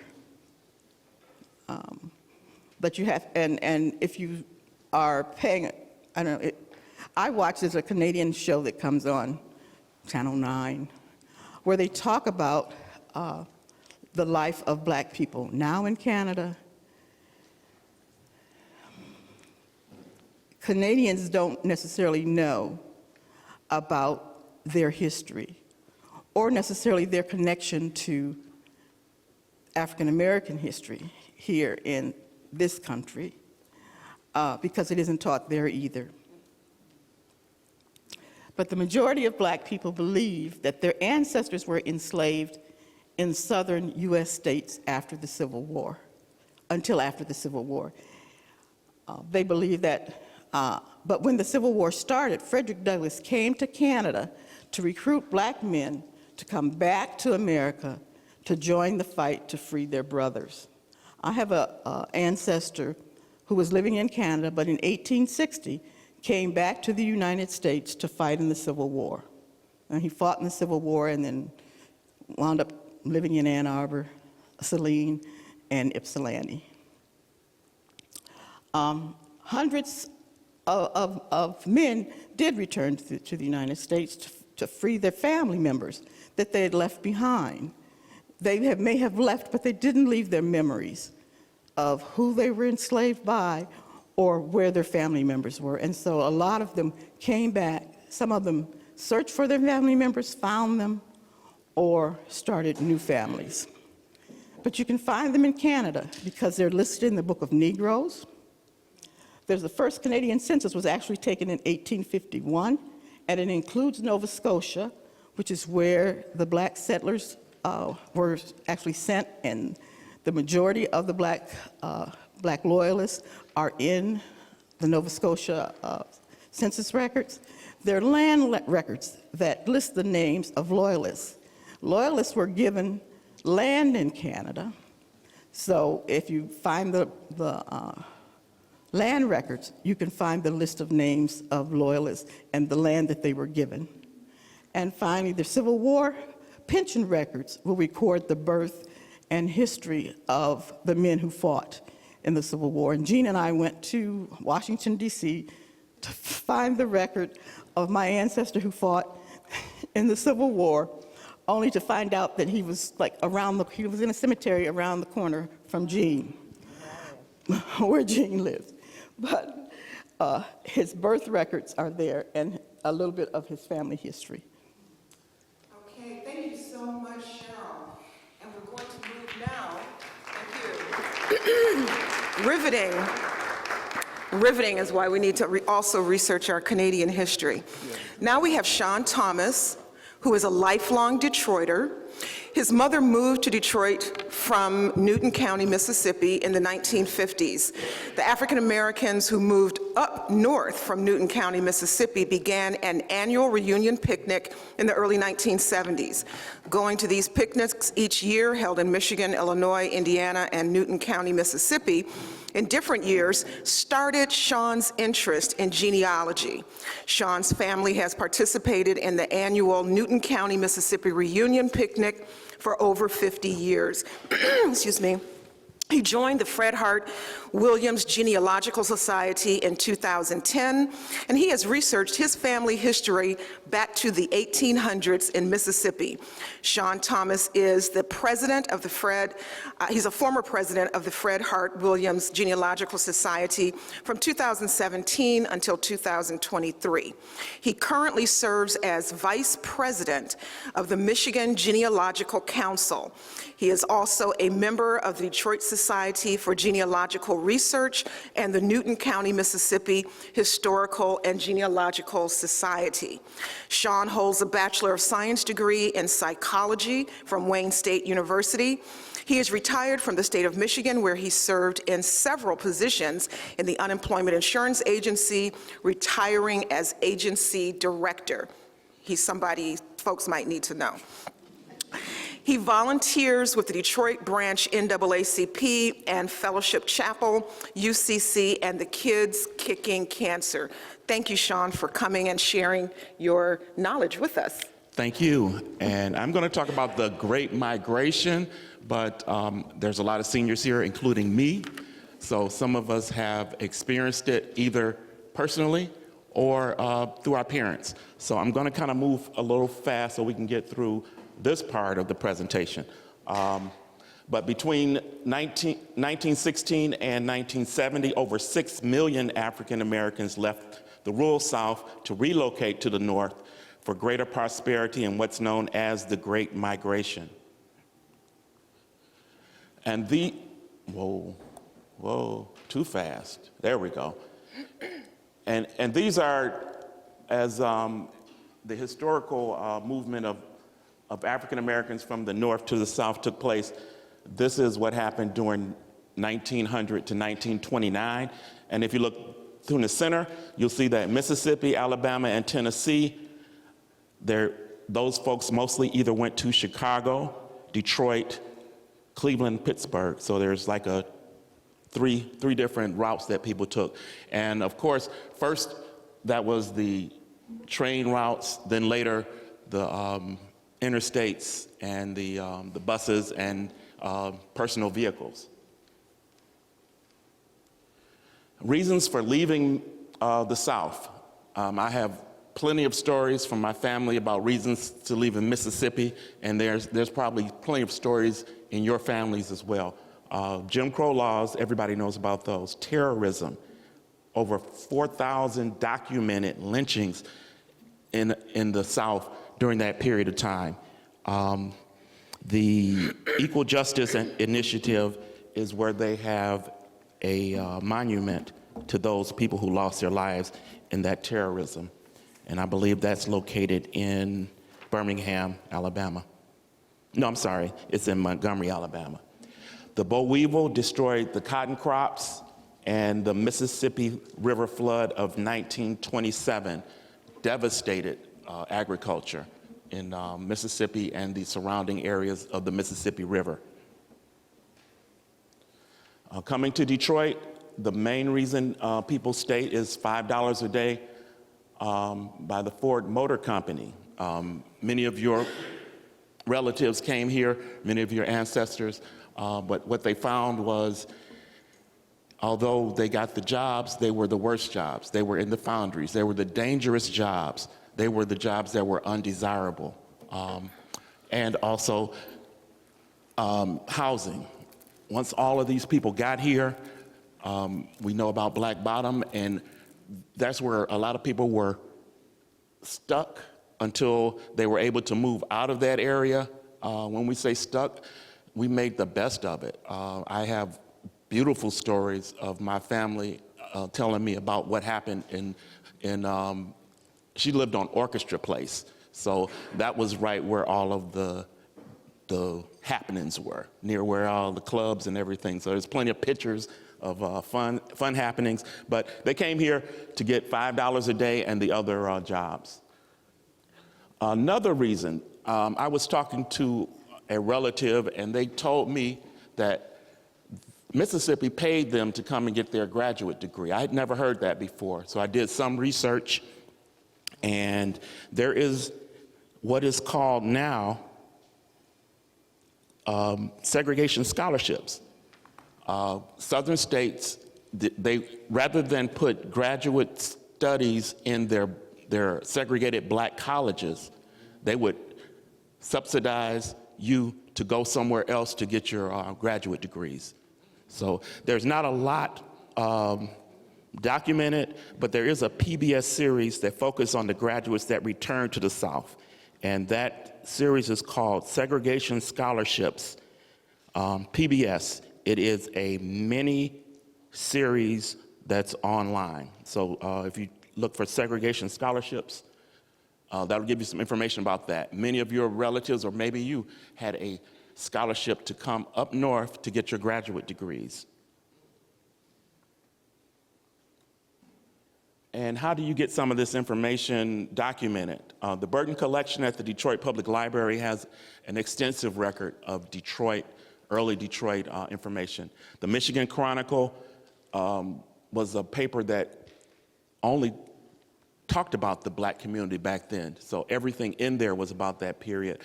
But you have, and if you are paying, I don't know, I watch, there's a Canadian show that comes on Channel 9, where they talk about the life of black people now in Canada. Canadians don't necessarily know about their history or necessarily their connection to African American history here in this country, because it isn't taught there either. But the majority of black people believe that their ancestors were enslaved in southern US states after the Civil War. until after the Civil War. They believe that, but when the Civil War started, Frederick Douglass came to Canada to recruit black men to come back to America to join the fight to free their brothers. I have an ancestor who was living in Canada, but in 1860 came back to the United States to fight in the Civil War. And he fought in the Civil War and then wound up living in Ann Arbor, Saline, and Ypsilanti. Hundreds of men did return to the United States to free their family members that they had left behind. They may have left, but they didn't leave their memories of who they were enslaved by or where their family members were. And so a lot of them came back. Some of them searched for their family members, found them, or started new families. But you can find them in Canada because they're listed in the Book of Negroes. There's the first Canadian census was actually taken in 1851, and it includes Nova Scotia, which is where the black settlers were actually sent, and the majority of the black loyalists are in the Nova Scotia census records. They're land records that list the names of loyalists. Loyalists were given land in Canada, so if you find the land records, you can find the list of names of loyalists and the land that they were given. And finally, the Civil War pension records will record the birth and history of the men who fought in the Civil War. And Jean and I went to Washington, D.C. to find the record of my ancestor who fought in the Civil War, only to find out that he was he was in a cemetery around the corner from Jean, where Jean lived. But his birth records are there and a little bit of his family history. Okay, thank you so much, Cheryl. And we're going to move now. Thank you. Riveting. Riveting is why we need to also research our Canadian history. Now we have Sean Thomas, who is a lifelong Detroiter. His mother moved to Detroit from Newton County, Mississippi in the 1950s. The African Americans who moved up north from Newton County, Mississippi began an annual reunion picnic in the early 1970s. Going to these picnics each year, held in Michigan, Illinois, Indiana, and Newton County, Mississippi, in different years, started Sean's interest in genealogy. Sean's family has participated in the annual Newton County, Mississippi reunion picnic for over 50 years. Excuse me. He joined the Fred Hart Williams Genealogical Society in 2010, and he has researched his family history back to the 1800s in Mississippi. Sean Thomas is the president of the he's a former president of the Fred Hart Williams Genealogical Society from 2017 until 2023. He currently serves as vice president of the Michigan Genealogical Council. He is also a member of the Detroit Society for Genealogical Research and the Newton County, Mississippi Historical and Genealogical Society. Sean holds a Bachelor of Science degree in psychology from Wayne State University. He is retired from the state of Michigan, where he served in several positions in the Unemployment Insurance Agency, retiring as agency director. He's somebody folks might need to know. He volunteers with the Detroit branch NAACP and Fellowship Chapel, UCC, and the Kids Kicking Cancer. Thank you, Sean, for coming and sharing your knowledge with us. Thank you. And I'm going to talk about the Great Migration, but there's a lot of seniors here, including me. So some of us have experienced it either personally or through our parents. So I'm going to kind of move a little fast so we can get through this part of the presentation. But between 1916 and 1970, over 6 million African Americans left the rural South to relocate to the North for greater prosperity and what's known as the Great Migration. And whoa, too fast. There we go. And these are, as the historical movement of African Americans from the North to the South took place, this is what happened during 1900 to 1929. And if you look through the center, you'll see that Mississippi, Alabama, and Tennessee, those folks mostly either went to Chicago, Detroit, Cleveland, Pittsburgh. So there's like three different routes that people took. And of course, first that was the train routes, then later the interstates and the buses and personal vehicles. Reasons for leaving the South. I have plenty of stories from my family about reasons to leave in Mississippi, and there's probably plenty of stories in your families as well. Jim Crow laws, everybody knows about those. Terrorism, over 4,000 documented lynchings in the South during that period of time. The Equal Justice Initiative is where they have a monument to those people who lost their lives in that terrorism. And I believe that's located in Birmingham, Alabama. No, I'm sorry, it's in Montgomery, Alabama. The boll weevil destroyed the cotton crops, and the Mississippi River flood of 1927 devastated agriculture in Mississippi and the surrounding areas of the Mississippi River. Coming to Detroit, the main reason people stay is $5 a day by the Ford Motor Company. Many of your relatives came here, many of your ancestors, but what they found was, although they got the jobs, they were the worst jobs. They were in the foundries. They were the dangerous jobs. They were the jobs that were undesirable. And also housing. Once all of these people got here, we know about Black Bottom, and that's where a lot of people were stuck until they were able to move out of that area. When we say stuck, we made the best of it. I have beautiful stories of my family telling me about what happened in she lived on Orchestra Place. So that was right where all of the happenings were, near where all the clubs and everything. So there's plenty of pictures of fun happenings. But they came here to get $5 a day and the other jobs. Another reason, I was talking to a relative, and they told me that Mississippi paid them to come and get their graduate degree. I had never heard that before, so I did some research, and there is what is called now segregation scholarships. Southern states, they rather than put graduate studies in their segregated black colleges, they would subsidize you to go somewhere else to get your graduate degrees. So there's not a lot documented, but there is a PBS series that focuses on the graduates that return to the South. And that series is called Segregation Scholarships, PBS. It is a mini series that's online. So if you look for Segregation Scholarships, that'll give you some information about that. Many of your relatives, or maybe you, had a scholarship to come up north to get your graduate degrees. And how do you get some of this information documented? The Burton Collection at the Detroit Public Library has an extensive record of early Detroit information. The Michigan Chronicle was a paper that only talked about the black community back then. So everything in there was about that period.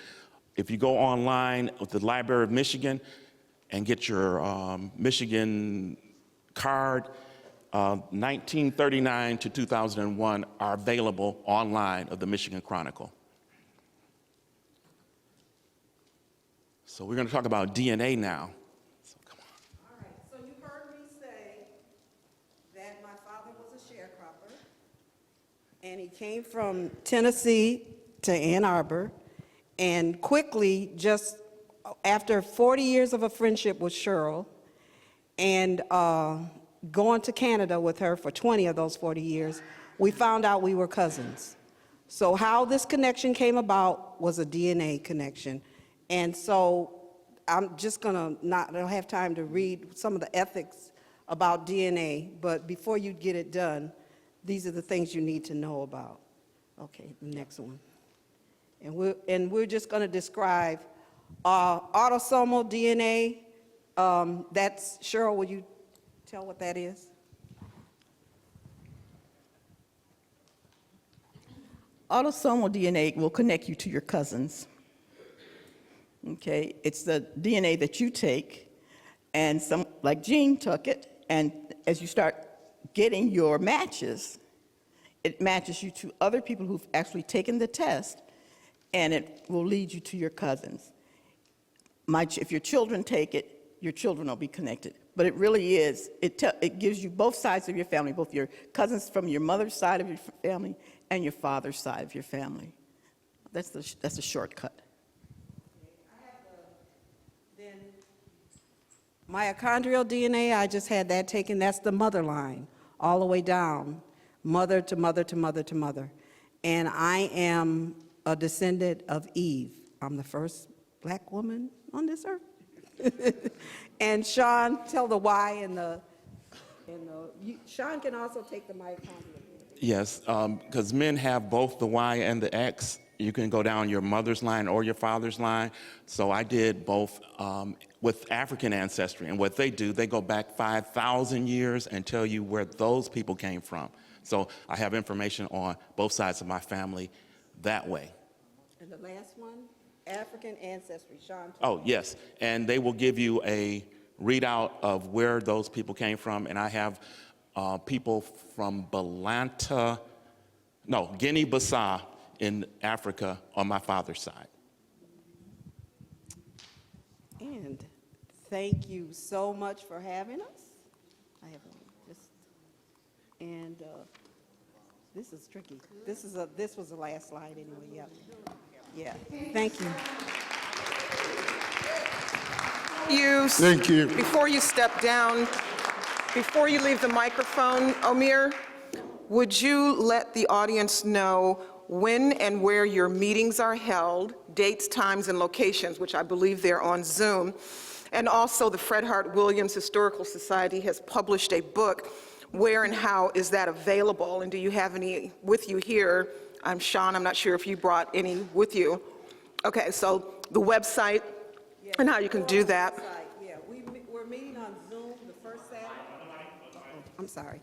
If you go online with the Library of Michigan and get your Michigan card, 1939 to 2001 are available online of the Michigan Chronicle. So we're going to talk about DNA now. So come on. All right, so you heard me say that my father was a sharecropper, and he came from Tennessee to Ann Arbor, and quickly, just after 40 years of a friendship with Cheryl, and going to Canada with her for 20 of those 40 years, we found out we were cousins. So how this connection came about was a DNA connection. And so I'm just gonna I don't have time to read some of the ethics about DNA, but before you get it done, these are the things you need to know about. Okay, the next one. And we're just gonna describe autosomal DNA. That's, Cheryl, will you tell what that is? Autosomal DNA will connect you to your cousins. Okay, it's the DNA that you take, and some, like Jean took it, and as you start getting your matches, it matches you to other people who've actually taken the test, and it will lead you to your cousins. If your children take it, your children will be connected. But it really is, it gives you both sides of your family, both your cousins from your mother's side of your family and your father's side of your family. That's the shortcut. Then mitochondrial DNA, I just had that taken. That's the mother line, all the way down, mother to mother to mother to mother. And I am a descendant of Eve. I'm the first black woman on this earth. And Sean, tell the Y and Sean can also take the mitochondria. Yes, because men have both the Y and the X. You can go down your mother's line or your father's line. So I did both with African ancestry. And what they do, they go back 5,000 years and tell you where those people came from. So I have information on both sides of my family that way. And the last one, African ancestry. Sean. Oh, yes. And they will give you a readout of where those people came from. And I have people from Guinea-Bissau in Africa on my father's side. And thank you so much for having us. I have just, and this is tricky. This was the last slide anyway. Yep. Yeah. Thank you. Thank you. Before you step down, before you leave the microphone, Omir, would you let the audience know when and where your meetings are held, dates, times, and locations, which I believe they're on Zoom. And also the Fred Hart Williams Historical Society has published a book. Where and how is that available? And do you have any with you here? I'm Sean, I'm not sure if you brought any with you. Okay, so the website and how you can do that. Yeah, we're meeting on Zoom the first Saturday. I'm sorry.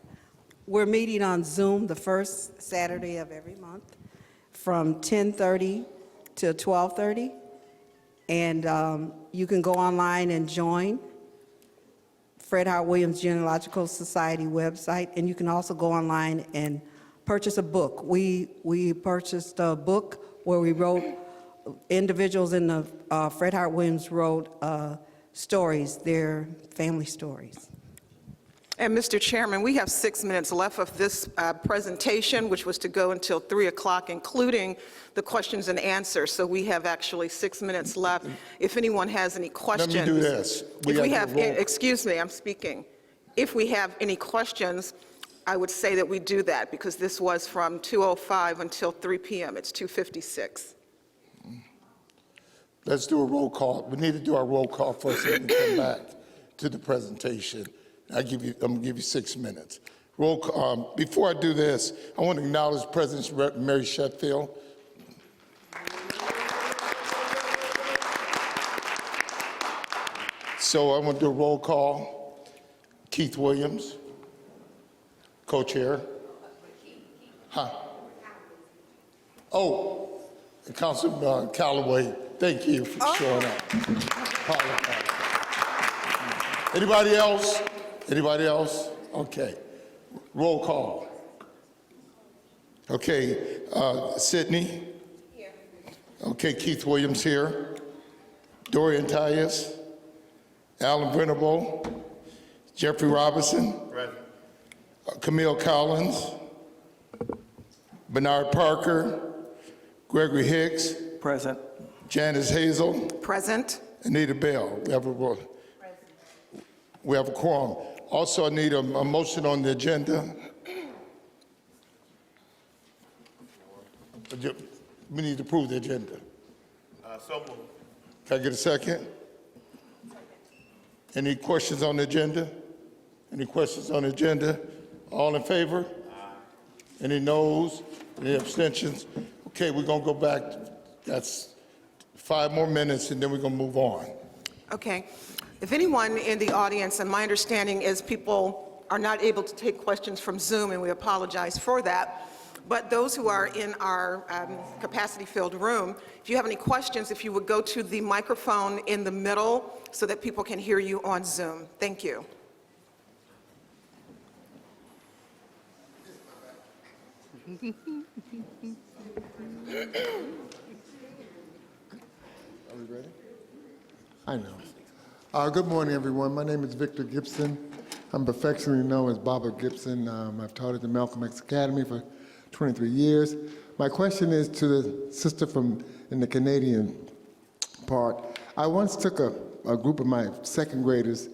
We're meeting on Zoom the first Saturday of every month from 10:30 to 12:30. And you can go online and join Fred Hart Williams Genealogical Society website. And you can also go online and purchase a book. We purchased a book where we wrote, individuals in the Fred Hart Williams wrote stories, their family stories. And Mr. Chairman, we have 6 minutes left of this presentation, which was to go until 3 o'clock, including the questions and answers. So we have actually 6 minutes left. If anyone has any questions. Let me do this. Excuse me, I'm speaking. If we have any questions, I would say that we do that because this was from 2:05 until 3 p.m. It's 2:56. Let's do a roll call. We need to do our roll call first and then come back to the presentation. I'm gonna give you 6 minutes. Roll call. Before I do this, I want to acknowledge President Mary Sheffield. So I want to do a roll call. Keith Williams, co-chair. Huh? Oh, Councilman Callaway, thank you for showing up. Anybody else? Anybody else? Okay. Roll call. Okay, Sydney? Here. Okay, Keith Williams here. Dorian Tyus? Alan Venable? Jeffrey Robinson? Present. Camille Collins? Bernard Parker? Gregory Hicks? Present. Janice Hazel? Present. Anita Bell? We have a quorum. Also, I need a motion on the agenda. We need to approve the agenda. So moved. Can I get a second? Any questions on the agenda? Any questions on the agenda? All in favor? Any noes? Any abstentions? Okay, we're going to go back. That's 5 more minutes, and then we're going to move on. Okay. If anyone in the audience, and my understanding is people are not able to take questions from Zoom, and we apologize for that, but those who are in our capacity-filled room, if you have any questions, if you would go to the microphone in the middle so that people can hear you on Zoom. Thank you. Are we ready? I know. Good morning, everyone. My name is Victor Gibson. I'm affectionately known as Baba Gibson. I've taught at the Malcolm X Academy for 23 years. My question is to the sister in the Canadian part. I once took a group of my second graders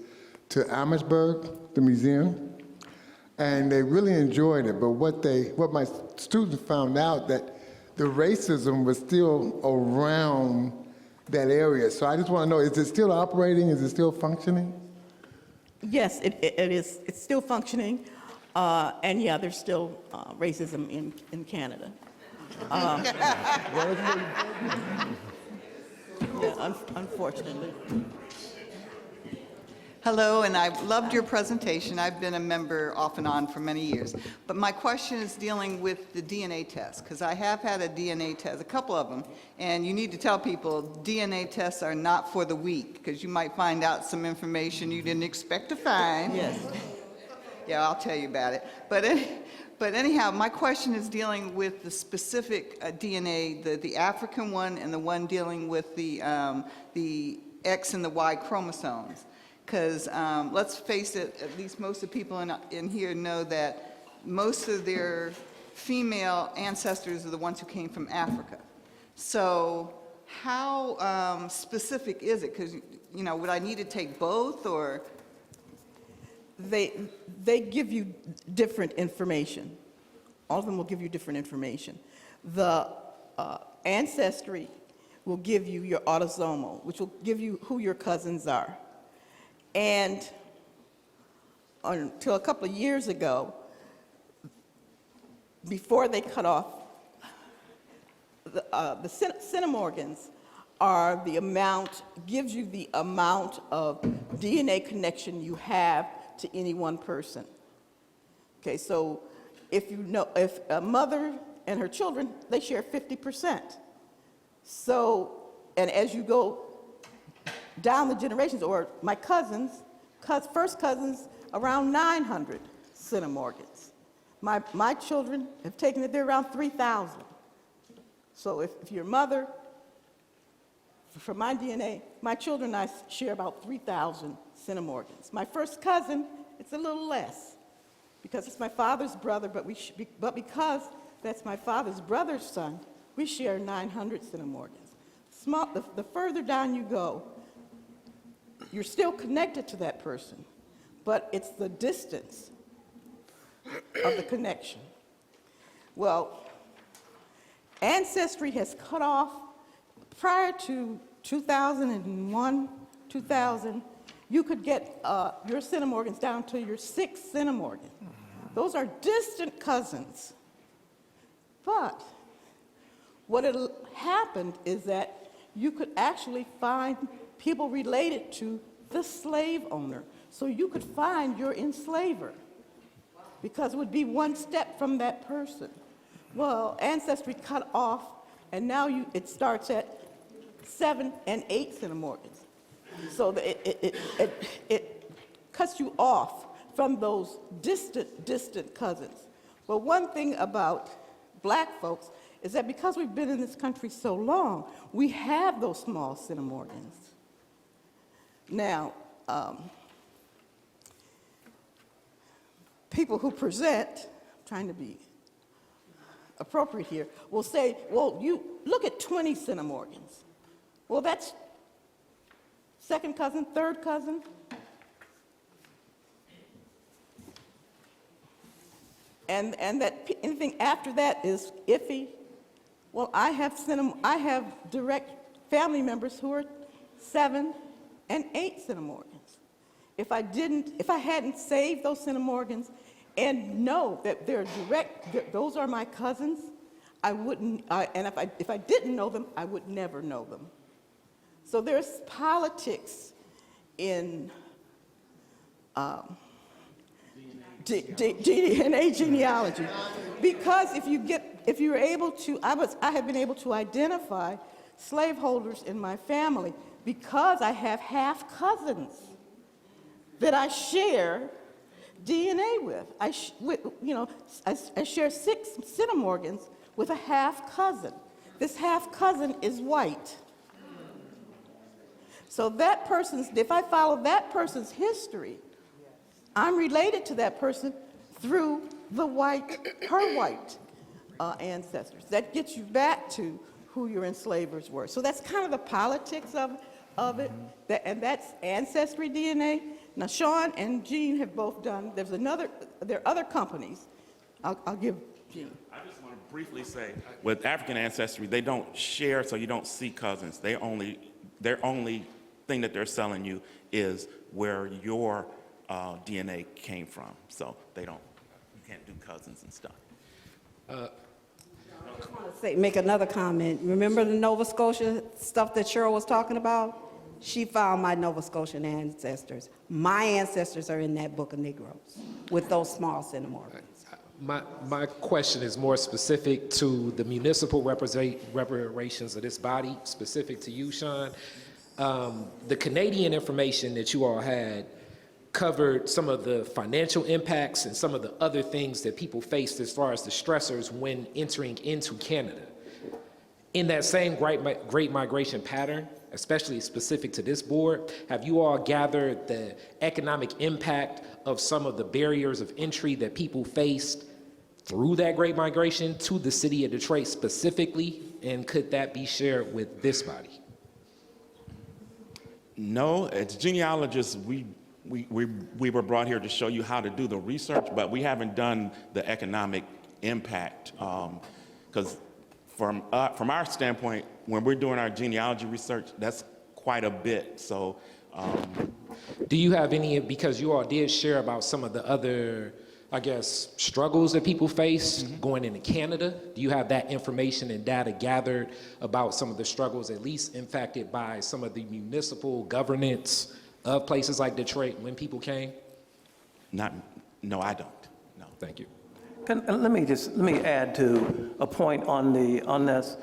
to Amherstburg, the museum, and they really enjoyed it. But what my students found out that the racism was still around that area. So I just want to know, is it still operating? Is it still functioning? Yes, it is. It's still functioning. And yeah, there's still racism in Canada. Yeah, unfortunately. Hello, and I loved your presentation. I've been a member off and on for many years. But my question is dealing with the DNA test, because I have had a DNA test, a couple of them, and you need to tell people DNA tests are not for the weak, because you might find out some information you didn't expect to find. Yes. Yeah, I'll tell you about it. But anyhow, my question is dealing with the specific DNA, the African one and the one dealing with the X and the Y chromosomes. Because let's face it, at least most of the people in here know that most of their female ancestors are the ones who came from Africa. So how specific is it? Because, you know, would I need to take both, or? They give you different information. All of them will give you different information. The ancestry will give you your autosomal, which will give you who your cousins are. And until a couple of years ago, before they cut off, the centimorgans are the amount, gives you the amount of DNA connection you have to any one person. Okay, so if a mother and her children, they share 50%. So, and as you go down the generations, or my cousins, first cousins, around 900 centimorgans. My children have taken it, they're around 3,000. So if your mother, from my DNA, my children and I share about 3,000 centimorgans. My first cousin, it's a little less, because it's my father's brother, but because that's my father's brother's son, we share 900 centimorgans. The further down you go, you're still connected to that person, but it's the distance of the connection. Well, Ancestry has cut off, prior to 2001, 2000, you could get your centimorgans down to your 6th centimorgan. Those are distant cousins. But what happened is that you could actually find people related to the slave owner. So you could find your enslaver, because it would be one step from that person. Well, Ancestry cut off, and now it starts at 7 and 8 centimorgans. So it cuts you off from those distant cousins. But one thing about black folks is that because we've been in this country so long, we have those small centimorgans. Now, people who present, I'm trying to be appropriate here, will say, well, you look at 20 centimorgans. Well, that's second cousin, third cousin. And that anything after that is iffy. Well, I have direct family members who are 7 and 8 centimorgans. if I hadn't saved those centimorgans and know that those are my cousins, I wouldn't, and if I didn't know them, I would never know them. So there's politics in DNA genealogy, because if you're able to, I have been able to identify slaveholders in my family because I have half cousins that I share DNA with. I share 6 centimorgans with a half cousin. This half cousin is white. So if I follow that person's history, I'm related to that person through her white ancestors. That gets you back to who your enslavers were. So that's kind of the politics of it, and that's ancestry DNA. Now, Sean and Jean have both done, there are other companies. I'll give Jean. I just want to briefly say, with African ancestry, they don't share, so you don't see cousins. Their only thing that they're selling you is where your DNA came from. So you can't do cousins and stuff. I just want to make another comment. Remember the Nova Scotia stuff that Cheryl was talking about? She found my Nova Scotian ancestors. My ancestors are in that book of Negroes with those small centimorgans. My question is more specific to the municipal reparations of this body, specific to you, Sean. The Canadian information that you all had covered some of the financial impacts and some of the other things that people faced as far as the stressors when entering into Canada. In that same great migration pattern, especially specific to this board, have you all gathered the economic impact of some of the barriers of entry that people faced through that great migration to the city of Detroit specifically, and could that be shared with this body? No, as genealogists, we were brought here to show you how to do the research, but we haven't done the economic impact. Because from our standpoint, when we're doing our genealogy research, that's quite a bit. So, do you have any, because you all did share about some of the other, I guess, struggles that people face going into Canada? Do you have that information and data gathered about some of the struggles at least impacted by some of the municipal governance of places like Detroit when people came? no, I don't. No. Thank you. Let me add to a point on this.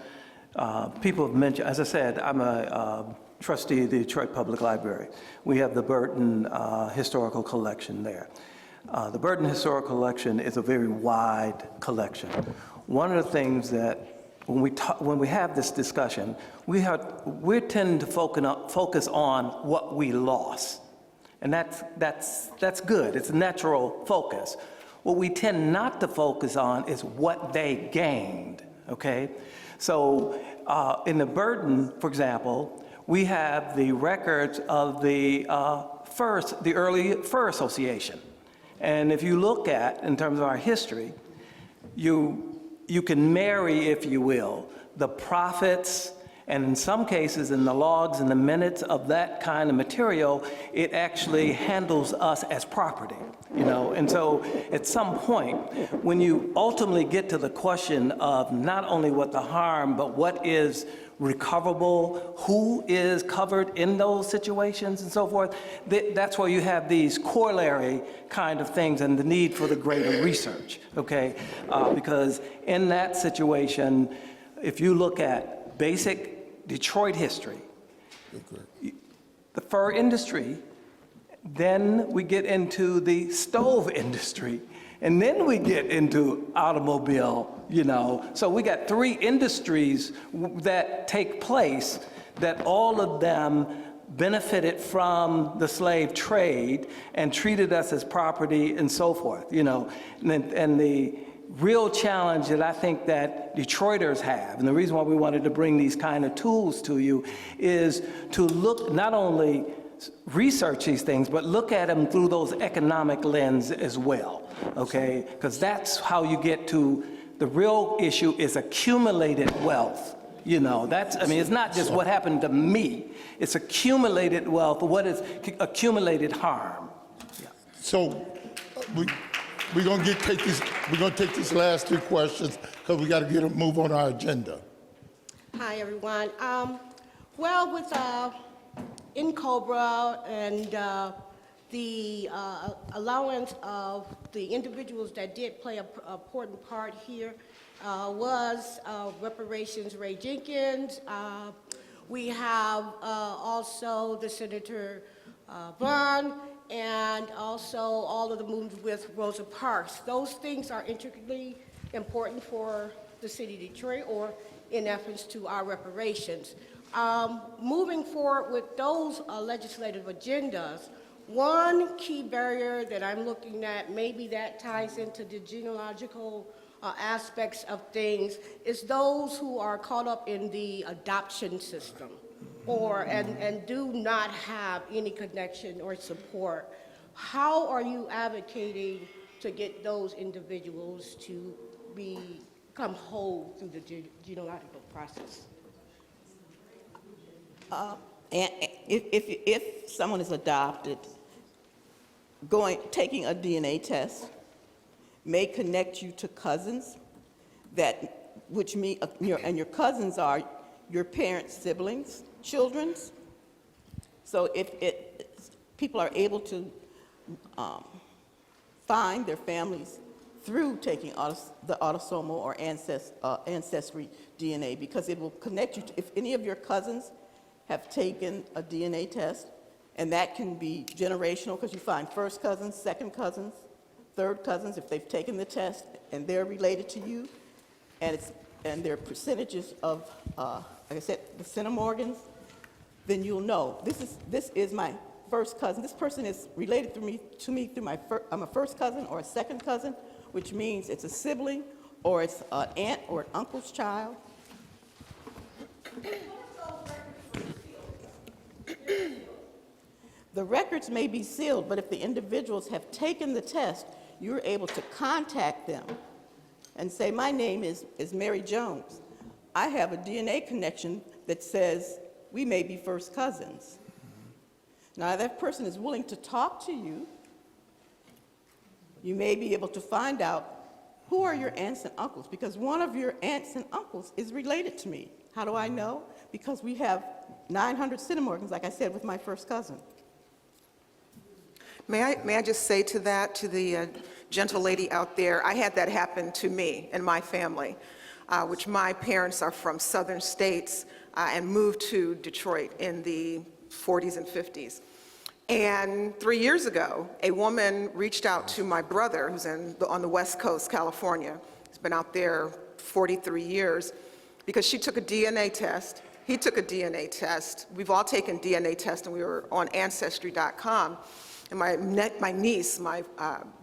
People have mentioned, as I said, I'm a trustee of the Detroit Public Library. We have the Burton Historical Collection there. The Burton Historical Collection is a very wide collection. One of the things that when we have this discussion, we tend to focus on what we lost, and that's good. It's a natural focus. What we tend not to focus on is what they gained. Okay, so in the Burton, for example, we have the records of the early Fur Association. And if you look at, in terms of our history, you can marry, if you will, the profits, and in some cases, in the logs and the minutes of that kind of material, it actually handles us as property, you know? And so at some point, when you ultimately get to the question of not only what the harm, but what is recoverable, who is covered in those situations and so forth, that's where you have these corollary kind of things and the need for the greater research, okay? Because in that situation, if you look at basic Detroit history, the fur industry, then we get into the stove industry, and then we get into automobile, you know. So we got 3 industries that take place that all of them benefited from the slave trade and treated us as property and so forth, you know. And the real challenge that I think that Detroiters have, and the reason why we wanted to bring these kind of tools to you, is to look, not only research these things, but look at them through those economic lens as well, okay? Because that's how you get to, the real issue is accumulated wealth, You know, it's not just what happened to me. It's accumulated wealth, what is accumulated harm. So we're gonna take these last 3 questions because we got to move on our agenda. Hi, everyone. Well, with INCOBRA and the allowance of the individuals that did play an important part here was Reparations Ray Jenkins. We have also the Senator Vaughn, and also all of the moves with Rosa Parks. Those things are intricately important for the city of Detroit, or in reference to our reparations. Moving forward with those legislative agendas, one key barrier that I'm looking at, maybe that ties into the genealogical aspects of things, is those who are caught up in the adoption system, and do not have any connection or support. How are you advocating to get those individuals to become whole through the genealogical process? And if someone is adopted, taking a DNA test may connect you to cousins and your cousins are your parents' siblings, children's. So if people are able to find their families through taking the autosomal or ancestry DNA, because it will connect you to, if any of your cousins have taken a DNA test, and that can be generational, because you find first cousins, second cousins, third cousins, if they've taken the test and they're related to you, and their percentages of, like I said, the centimorgans, then you'll know, this is my first cousin. This person is related to me through I'm a first cousin or a second cousin, which means it's a sibling, or it's an aunt or an uncle's child. The records may be sealed, but if the individuals have taken the test, you're able to contact them and say, my name is Mary Jones. I have a DNA connection that says we may be first cousins. Now, if that person is willing to talk to you, you may be able to find out who are your aunts and uncles, because one of your aunts and uncles is related to me. How do I know? Because we have 900 centimorgans, like I said, with my first cousin. May I just say to that, to the gentle lady out there, I had that happen to me and my family, which my parents are from southern states and moved to Detroit in the 40s and 50s. And 3 years ago, a woman reached out to my brother, who's on the West Coast, California. He's been out there 43 years, because she took a DNA test. He took a DNA test. We've all taken DNA tests, and we were on Ancestry.com. And my niece, my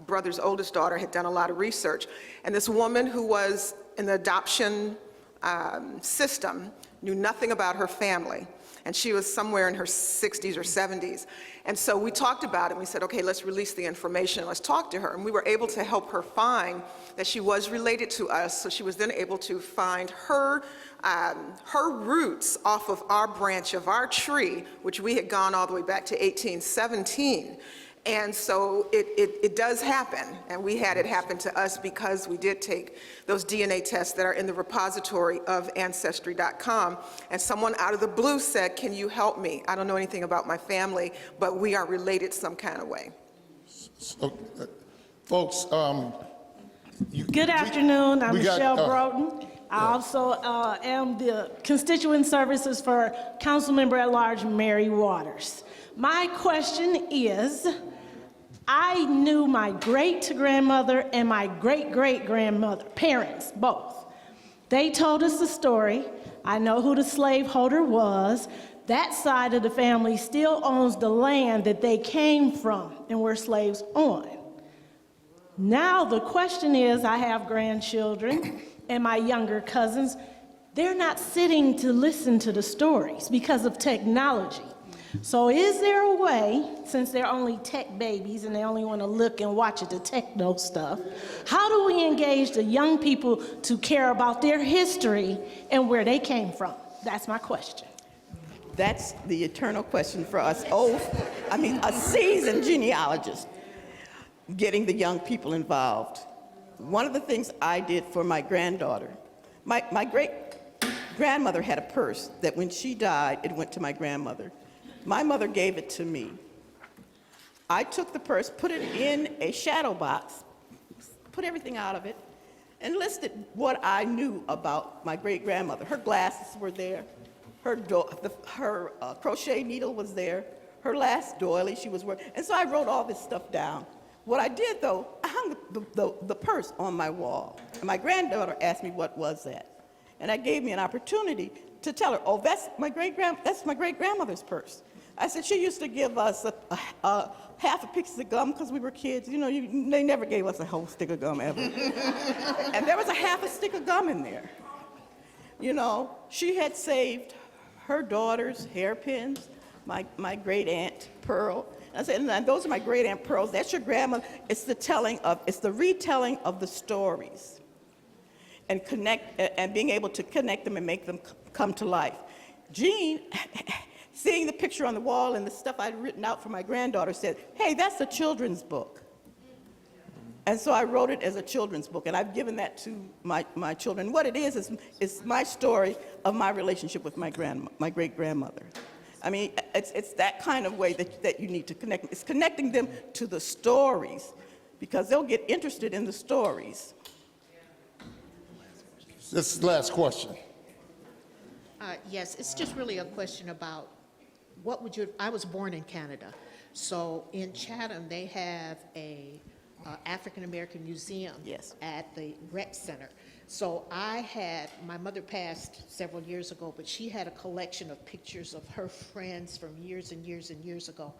brother's oldest daughter, had done a lot of research. And this woman who was in the adoption system knew nothing about her family. And she was somewhere in her 60s or 70s. And so we talked about it, and we said, okay, let's release the information, let's talk to her. And we were able to help her find that she was related to us, so she was then able to find her roots off of our branch of our tree, which we had gone all the way back to 1817. And so it does happen, and we had it happen to us because we did take those DNA tests that are in the repository of Ancestry.com, and someone out of the blue said, can you help me? I don't know anything about my family, but we are related some kind of way. So, folks, Good afternoon, I'm Michelle got, Broughton. I also am the constituent services for Councilmember at Large Mary Waters. My question is, I knew my great-grandmother and my great-great-grandmother, parents, both. They told us the story. I know who the slaveholder was. That side of the family still owns the land that they came from and were slaves on. Now the question is, I have grandchildren and my younger cousins. They're not sitting to listen to the stories because of technology. So is there a way, since they're only tech babies and they only want to look and watch the techno stuff, how do we engage the young people to care about their history and where they came from? That's my question. That's the eternal question for us a seasoned genealogist, getting the young people involved. One of the things I did for my granddaughter, my great-grandmother had a purse that when she died, it went to my grandmother. My mother gave it to me. I took the purse, put it in a shadow box, put everything out of it, and listed what I knew about my great-grandmother. Her glasses were there. Her crochet needle was there. Her last doily she was wearing. And so I wrote all this stuff down. What I did, though, I hung the purse on my wall. And my granddaughter asked me, what was that? And that gave me an opportunity to tell her, oh, that's my great-grandmother's purse. I said, she used to give us half a piece of gum because we were kids. You know, they never gave us a whole stick of gum ever. And there was a half a stick of gum in there. You know, she had saved her daughter's hairpins, my great-aunt Pearl. I said, and those are my great-aunt Pearls. That's your grandmother. It's the retelling of the stories and being able to connect them and make them come to life. Jean, seeing the picture on the wall and the stuff I'd written out for my granddaughter, said, hey, that's a children's book. And so I wrote it as a children's book, and I've given that to my children. What it is my story of my relationship with my great-grandmother. I mean, it's that kind of way that you need to connect. It's connecting them to the stories, because they'll get interested in the stories. This is the last question. Yes, it's just really a question about I was born in Canada. So in Chatham, they have a African American Museum at the Rec Center. So my mother passed several years ago, but she had a collection of pictures of her friends from years and years and years ago.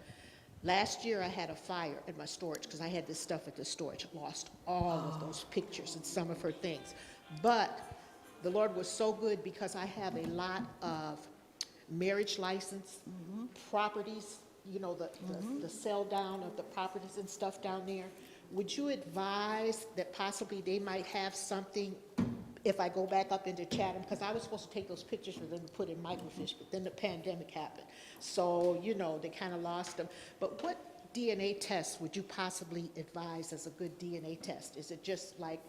Last year, I had a fire at my storage because I had this stuff at the storage. Lost all of those pictures and some of her things. But the Lord was so good because I have a lot of marriage license, properties, you know, the sell down of the properties and stuff down there. Would you advise that possibly they might have something if I go back up into Chatham? Because I was supposed to take those pictures for them to put in microfiche, but then the pandemic happened. So, you know, they kind of lost them. But what DNA tests would you possibly advise as a good DNA test? Is it just like...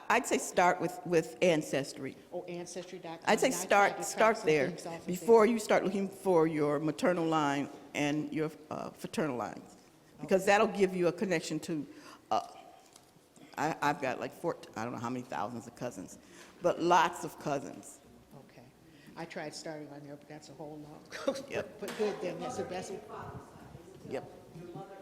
I'd say start with Ancestry. Oh, Ancestry.com. I'd say start there before you start looking for your maternal line and your fraternal lines. Because that'll give you a connection to, I've got like I don't know how many thousands of cousins, but lots of cousins. Okay. I tried starting on there, but that's a whole long. Yep. But good then, that's the best. Yep.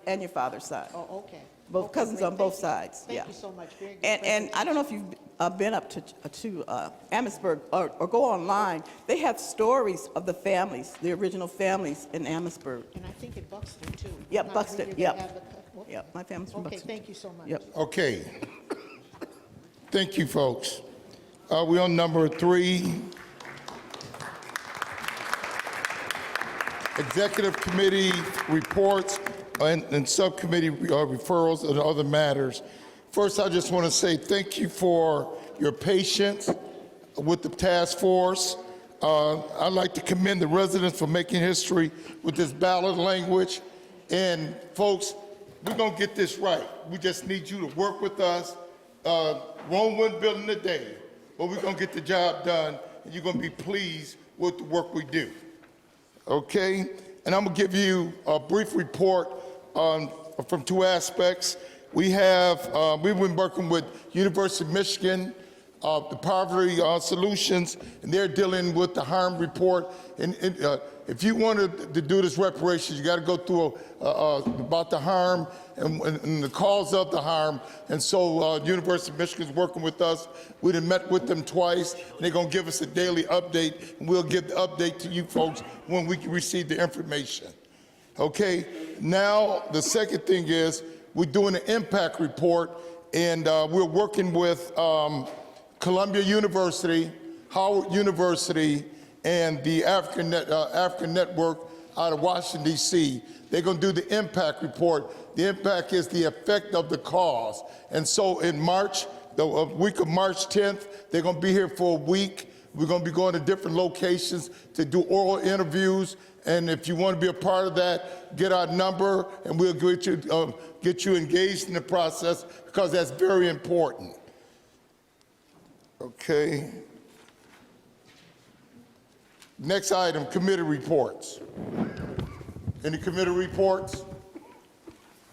And your father's side. Oh, okay. Both cousins on both sides. Thank you so much. Very good. And I don't know if you've been up to Amherstburg or go online. They have stories of the families, the original families in Amherstburg. And I think in Buxton too. Yep, Buxton. Yep. Yep. My family's from Buxton. Okay, thank you so much. Yep. Okay. Thank you, folks. We're on number 3. Executive Committee reports and subcommittee referrals and other matters. First, I just want to say thank you for your patience with the task force. I'd like to commend the residents for making history with this ballot language. And folks, we're going to get this right. We just need you to work with us. Rome wasn't built in a day, but we're going to get the job done, and you're going to be pleased with the work we do. Okay? And I'm going to give you a brief report from 2 aspects. We've been working with University of Michigan, the Poverty Solutions, and they're dealing with the harm report. And if you wanted to do this reparations, you got to go through about the harm and the cause of the harm. And so University of Michigan is working with us. We done met with them twice, and they're going to give us a daily update, and we'll give the update to you folks when we can receive the information. Okay, now the second thing is we're doing an impact report, and we're working with Columbia University, Howard University, and the African Network out of Washington, D.C. They're going to do the impact report. The impact is the effect of the cause. And so in March, the week of March 10th, they're going to be here for a week. We're going to be going to different locations to do oral interviews. And if you want to be a part of that, get our number and we'll get you engaged in the process, because that's very important. Okay. Next item, committee reports. Any committee reports?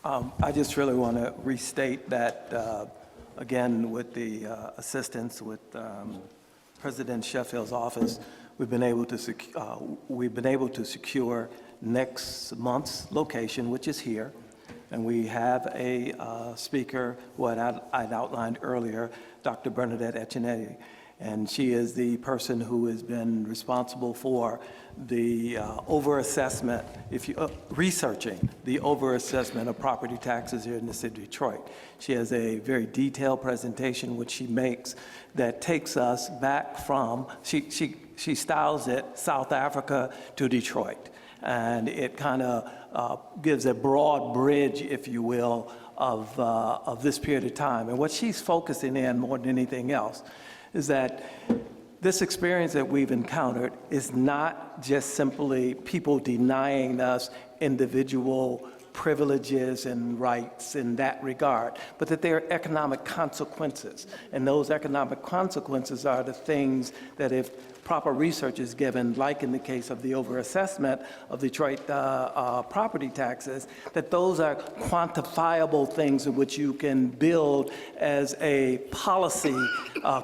I just really want to restate that, again, with the assistance with President Sheffield's office, we've been able to secure next month's location, which is here, and we have a speaker who I'd outlined earlier, Dr. Bernadette Echineti, and she is the person who has been responsible for the overassessment, researching the overassessment of property taxes here in the city of Detroit. She has a very detailed presentation which she makes that takes us back from, she styles it South Africa to Detroit. And it kind of gives a broad bridge, if you will, of this period of time. And what she's focusing in more than anything else is that this experience that we've encountered is not just simply people denying us individual privileges and rights in that regard, but that there are economic consequences. And those economic consequences are the things that, if proper research is given, like in the case of the overassessment of Detroit property taxes, that those are quantifiable things in which you can build as a policy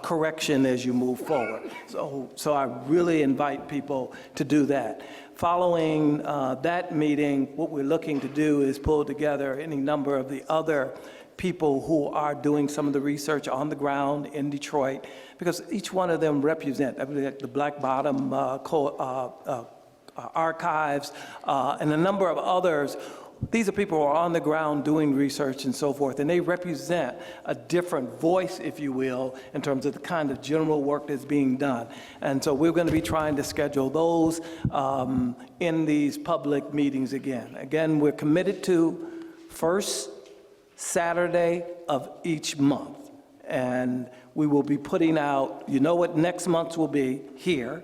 correction as you move forward. So I really invite people to do that. Following that meeting, what we're looking to do is pull together any number of the other people who are doing some of the research on the ground in Detroit, because each one of them represent, I mean, the Black Bottom Archives and a number of others. These are people who are on the ground doing research and so forth, and they represent a different voice, if you will, in terms of the kind of general work that's being done. And so we're going to be trying to schedule those in these public meetings again. Again, we're committed to first Saturday of each month. And we will be putting out, you know what next month's will be here.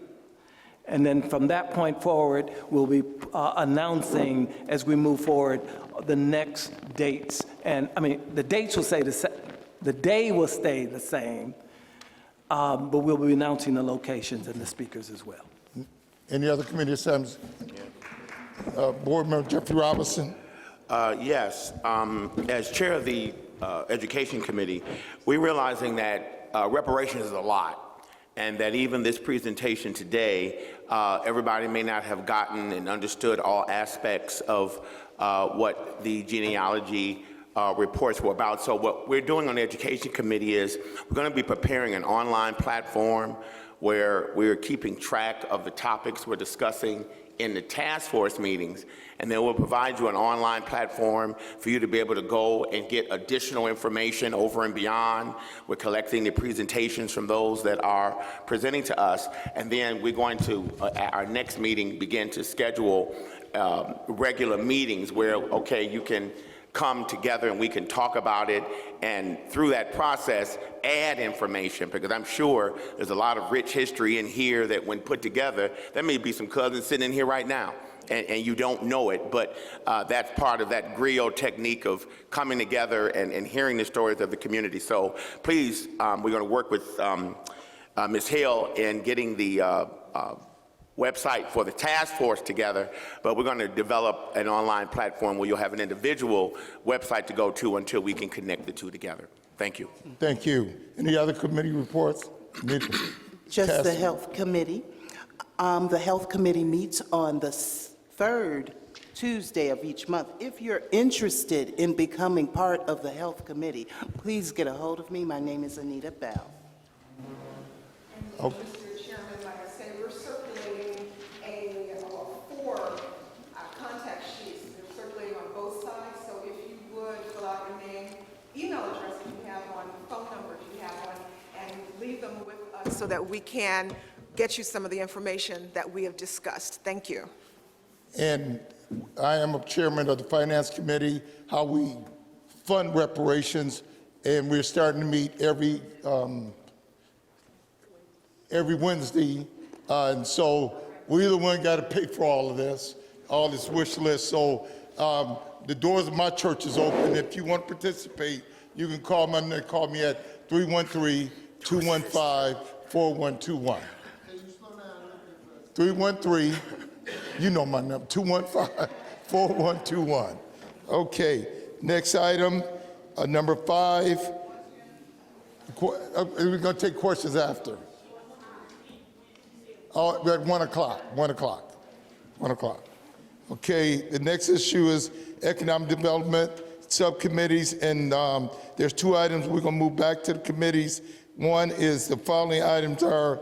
And then from that point forward, we'll be announcing as we move forward the next dates. And I mean, the dates will stay the same, the day will stay the same, but we'll be announcing the locations and the speakers as well. Any other committee assignments? Board Member Jeffrey Robinson. Yes, as chair of the Education Committee, we're realizing that reparations is a lot, and that even this presentation today, everybody may not have gotten and understood all aspects of what the genealogy reports were about. So what we're doing on the Education Committee is we're going to be preparing an online platform where we're keeping track of the topics we're discussing in the task force meetings, and then we'll provide you an online platform for you to be able to go and get additional information over and beyond. We're collecting the presentations from those that are presenting to us, and then we're going to, at our next meeting, begin to schedule regular meetings where, okay, you can come together and we can talk about it, and through that process add information, because I'm sure there's a lot of rich history in here that when put together, there may be some cousins sitting in here right now and you don't know it, but that's part of that griot technique of coming together and hearing the stories of the community. So please, we're going to work with Ms. Hale in getting the website for the task force together, but we're going to develop an online platform where you'll have an individual website to go to until we can connect the two together. Thank you. Thank you. Any other committee reports? Just the Health Committee. The Health Committee meets on the third Tuesday of each month. If you're interested in becoming part of the Health Committee, please get a hold of me. My name is Anita Bell. Okay. So that we can get you some of the information that we have discussed. Thank you. And I am a chairman of the Finance Committee, how we fund reparations, and we're starting to meet every Wednesday. And so we're the one got to pay for all of this wish list. So the doors of my church is open. If you want to participate, you can call me at 313-215-4121. 313, you know my number, 215-4121. Okay, next item, number 5. We're going to take questions after. Oh, at 1 o'clock. Okay, the next issue is economic development subcommittees, and there's 2 items. We're going to move back to the committees. One is the following items are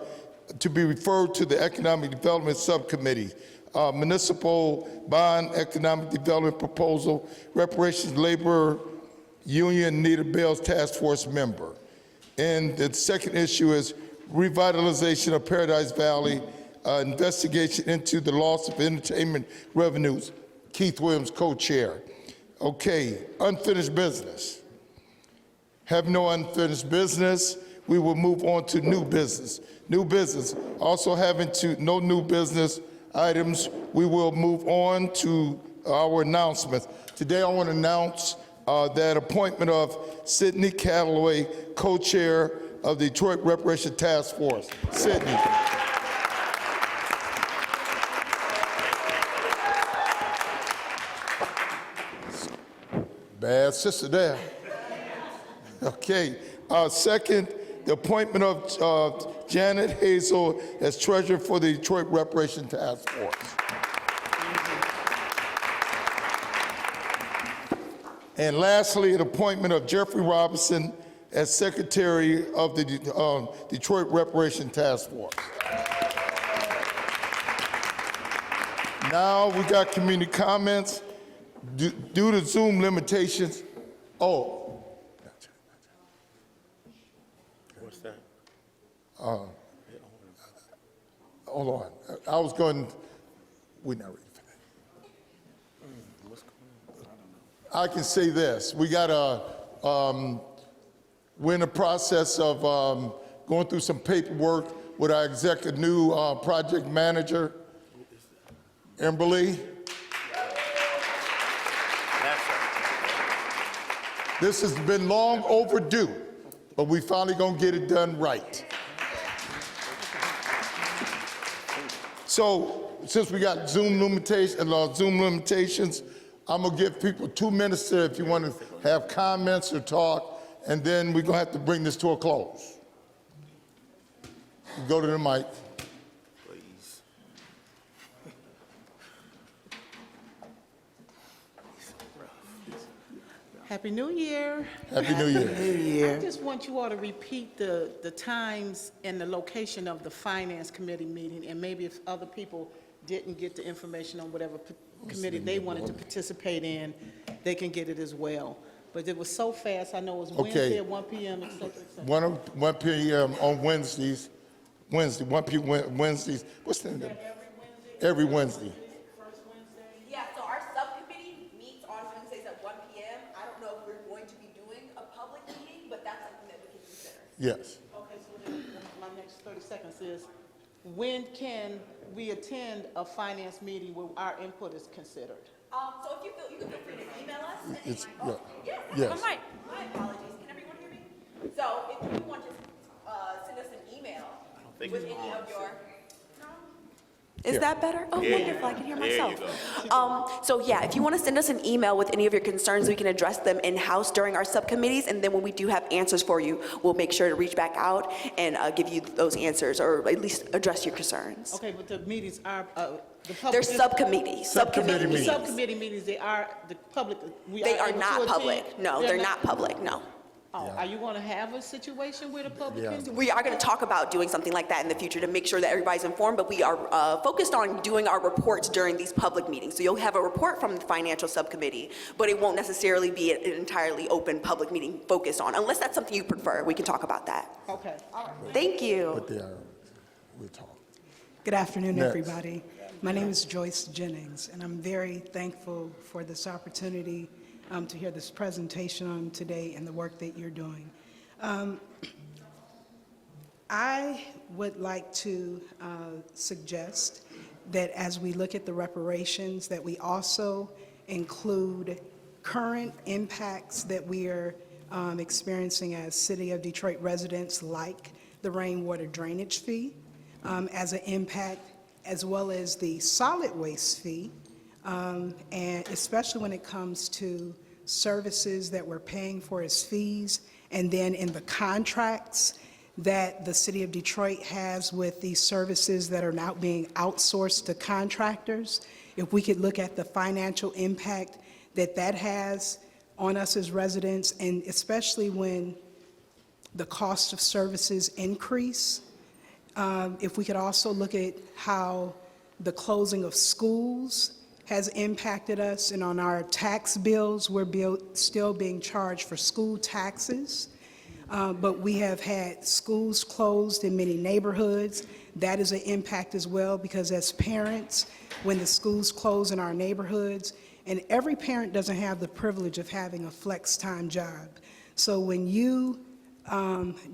to be referred to the economic development subcommittee. Municipal bond economic development proposal, reparations labor union Nita Bell's task force member. And the second issue is revitalization of Paradise Valley, investigation into the loss of entertainment revenues, Keith Williams, co-chair. Okay, unfinished business. Have no unfinished business. We will move on to new business. New business, also having no new business items, we will move on to our announcements. Today I want to announce that appointment of Sidney Calloway, co-chair of the Detroit Reparations Task Force. Sidney. Bad sister there. Okay. Second, the appointment of Janet Hazel as treasurer for the Detroit Reparations Task Force. And lastly, the appointment of Jeffrey Robinson as secretary of the Detroit Reparations Task Force. Now we got community comments. Due to Zoom limitations, hold on. I was going, we're not ready for that. I can say this. We got we're in the process of going through some paperwork with our new project manager, Emberly. This has been long overdue, but we finally gonna get it done right. So, since we got Zoom limitations, I'm gonna give people 2 minutes to, if you want to have comments or talk, and then we're gonna have to bring this to a close. Go to the mic. Please. Happy New Year. Happy New Year. I just want you all to repeat the times and the location of the Finance Committee meeting, and maybe if other people didn't get the information on whatever committee they wanted to participate in, they can get it as well. But it was so fast, I know it was Wednesday at 1 p.m., et cetera, et cetera. 1 p.m. on Wednesdays. 1 p.m. Wednesdays. What's the name? Every Wednesday. Yeah, so our subcommittee meets on Wednesdays at 1 p.m. I don't know if we're going to be doing a public meeting, but that's something that we can consider. Yes. Okay, so then my next 30 seconds is, when can we attend a finance meeting where our input is considered? So if you can feel free to email us. Yes. I'm right. My apologies. Can everyone hear me? So if you want to send us an email with any of your... Is that better? Oh, wonderful. I can hear myself. So yeah, if you want to send us an email with any of your concerns, we can address them in-house during our subcommittees, and then when we do have answers for you, we'll make sure to reach back out and give you those answers, or at least address your concerns. Okay, but the meetings are, the public... They're subcommittees. Subcommittee meetings. Subcommittee meetings, they are, the public... They are not public. No, they're not public, no. Oh, are you going to have a situation where the public can... We are going to talk about doing something like that in the future to make sure that everybody's informed, but we are focused on doing our reports during these public meetings. So you'll have a report from the financial subcommittee, but it won't necessarily be an entirely open public meeting focused on, unless that's something you prefer. We can talk about that. Okay, all right. Thank you. But they are, we'll talk. Good afternoon, Next. everybody. My name is Joyce Jennings, and I'm very thankful for this opportunity to hear this presentation on today and the work that you're doing. I would like to suggest that as we look at the reparations, that we also include current impacts that we are experiencing as City of Detroit residents, like the rainwater drainage fee as an impact, as well as the solid waste fee, and especially when it comes to services that we're paying for as fees, and then in the contracts that the City of Detroit has with these services that are now being outsourced to contractors. If we could look at the financial impact that that has on us as residents, and especially when the cost of services increase. If we could also look at how the closing of schools has impacted us, and on our tax bills, we're still being charged for school taxes. But we have had schools closed in many neighborhoods. That is an impact as well, because as parents, when the schools close in our neighborhoods, and every parent doesn't have the privilege of having a flex-time job. So when you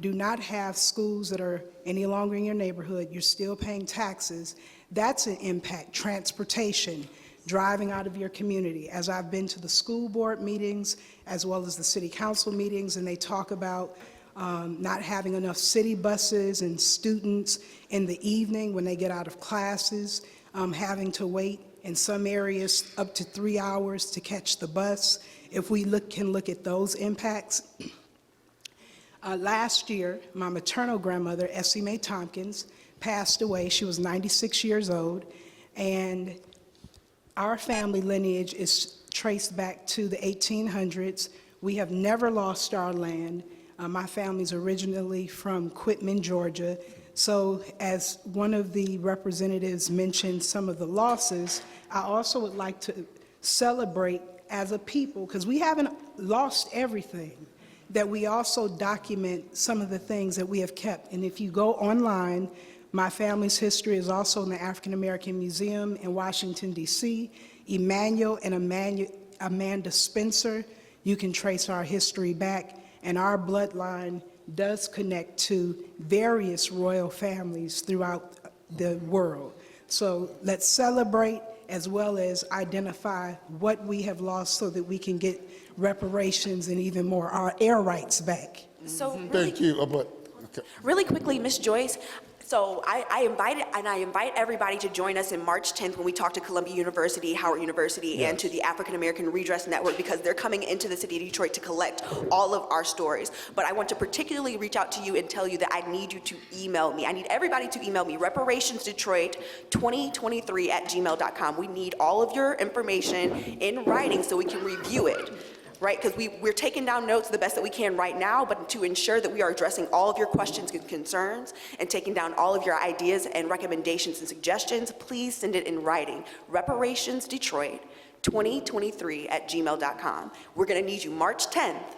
do not have schools that are any longer in your neighborhood, you're still paying taxes, that's an impact. Transportation, driving out of your community. As I've been to the school board meetings, as well as the city council meetings, and they talk about not having enough city buses and students in the evening when they get out of classes, having to wait in some areas up to 3 hours to catch the bus. If we can look at those impacts. Last year, my maternal grandmother, Essie Mae Tompkins, passed away. She was 96 years old, and our family lineage is traced back to the 1800s. We have never lost our land. My family's originally from Quitman, Georgia. So as one of the representatives mentioned some of the losses, I also would like to celebrate as a people, because we haven't lost everything, that we also document some of the things that we have kept. And if you go online, my family's history is also in the African American Museum in Washington, D.C. Emmanuel and Amanda Spencer, you can trace our history back, and our bloodline does connect to various royal families throughout the world. So let's celebrate as well as identify what we have lost so that we can get reparations and even more, our air rights back. So Thank you. really quickly, Ms. Joyce, so I invite everybody to join us in March 10th when we talk to Columbia University, Howard University, and to the African American Redress Network, because they're coming into the city of Detroit to collect all of our stories. But I want to particularly reach out to you and tell you that I need you to email me. I need everybody to email me, reparationsdetroit2023@gmail.com. We need all of your information in writing so we can review it. Right, because we're taking down notes the best that we can right now, but to ensure that we are addressing all of your questions and concerns and taking down all of your ideas and recommendations and suggestions, please send it in writing. reparationsdetroit2023@gmail.com. We're going to need you March 10th.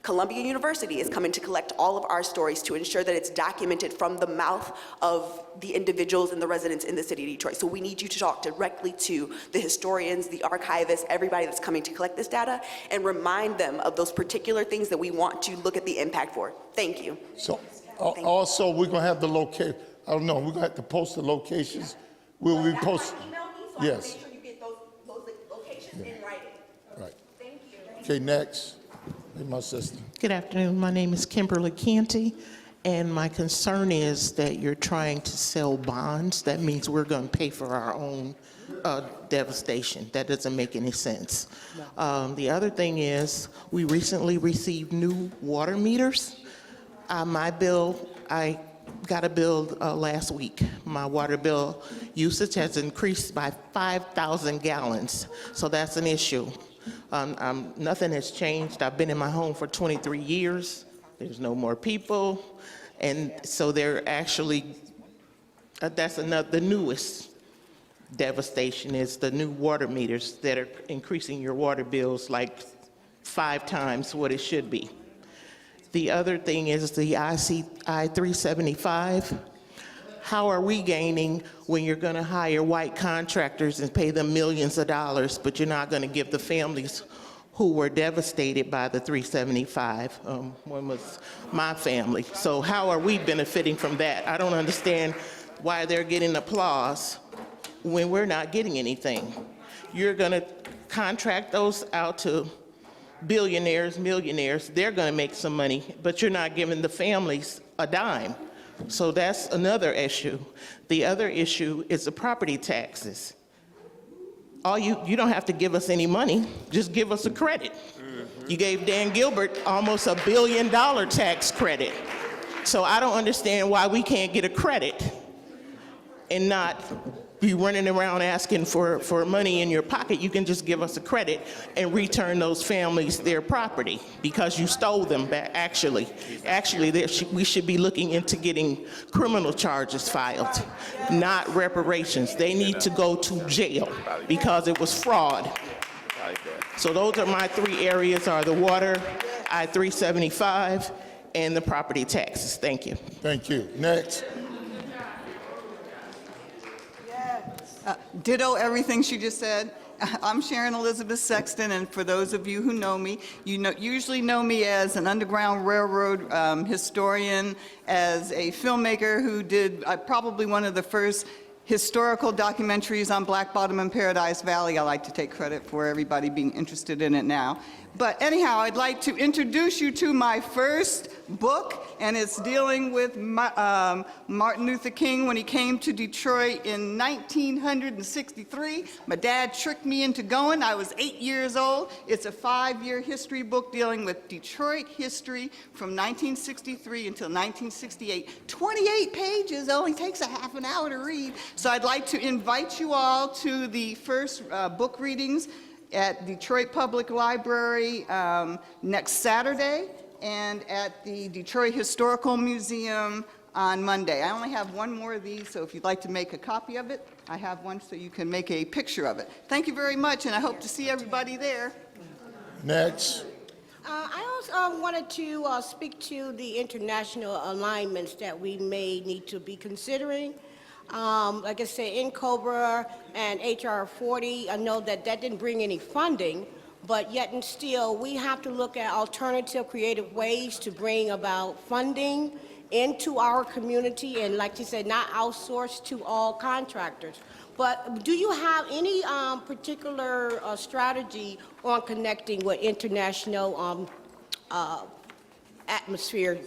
Columbia University is coming to collect all of our stories to ensure that it's documented from the mouth of the individuals and the residents in the city of Detroit. So we need you to talk directly to the historians, the archivists, everybody that's coming to collect this data, and remind them of those particular things that we want to look at the impact for. Thank you. So also, we're going to have the location. I don't know, we're going to have to post the locations. Will we post? Email me so Yes. I can make sure you get those locations in writing. Right. Thank you. Okay, next. Hey, my sister. Good afternoon. My name is Kimberly Canty, and my concern is that you're trying to sell bonds. That means we're going to pay for our own devastation. That doesn't make any sense. The other thing is we recently received new water meters. My bill, I got a bill last week. My water bill usage has increased by 5,000 gallons, so that's an issue. Nothing has changed. I've been in my home for 23 years. There's no more people. And so they're actually, that's the newest devastation is the new water meters that are increasing your water bills like 5 times what it should be. The other thing is the I-375. How are we gaining when you're going to hire white contractors and pay them millions of dollars, but you're not going to give the families who were devastated by the 375? One was my family. So how are we benefiting from that? I don't understand why they're getting applause when we're not getting anything. You're going to contract those out to billionaires, millionaires. They're going to make some money, but you're not giving the families a dime. So that's another issue. The other issue is the property taxes. You don't have to give us any money, just give us a credit. You gave Dan Gilbert almost $1 billion tax credit. So I don't understand why we can't get a credit and not be running around asking for money in your pocket. You can just give us a credit and return those families their property because you stole them back. Actually, we should be looking into getting criminal charges filed, not reparations. They need to go to jail because it was fraud. So those are my three areas: are the water, I-375, and the property taxes. Thank you. Thank you. Next. Ditto everything she just said. I'm Sharon Elizabeth Sexton, and for those of you who know me, usually know me as an Underground Railroad historian, as a filmmaker who did probably one of the first historical documentaries on Black Bottom and Paradise Valley. I like to take credit for everybody being interested in it now. But anyhow, I'd like to introduce you to my first book, and it's dealing with Martin Luther King when he came to Detroit in 1963. My dad tricked me into going. I was 8 years old. It's a 5-year history book dealing with Detroit history from 1963 until 1968. 28 pages, only takes a half an hour to read. So I'd like to invite you all to the first book readings at Detroit Public Library next Saturday, and at the Detroit Historical Museum on Monday. I only have one more of these, so if you'd like to make a copy of it, I have one so you can make a picture of it. Thank you very much, and I hope to see everybody there. Next. I also wanted to speak to the international alignments that we may need to be considering. Like I said, in COBRA and HR 40, I know that didn't bring any funding, but yet and still, we have to look at alternative creative ways to bring about funding into our community, and like you said, not outsourced to all contractors. But do you have any particular strategy on connecting with international atmosphere?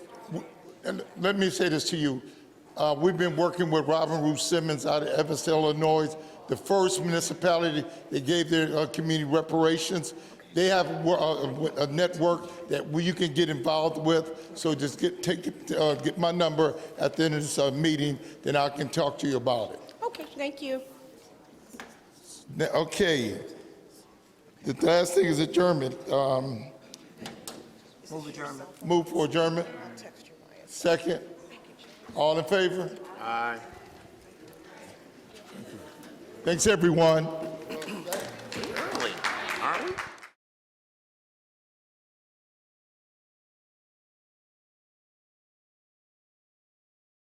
And let me say this to you. We've been working with Robin Ruth Simmons out of Evanston, Illinois, the first municipality that gave their community reparations. They have a network that you can get involved with. So just get my number at the end of this meeting, then I can talk to you about it. Okay, thank you. Okay. The last thing is adjournment. Move adjournment. Move for adjournment. Second. All in favor? Aye. Thanks, everyone. Early, aren't we?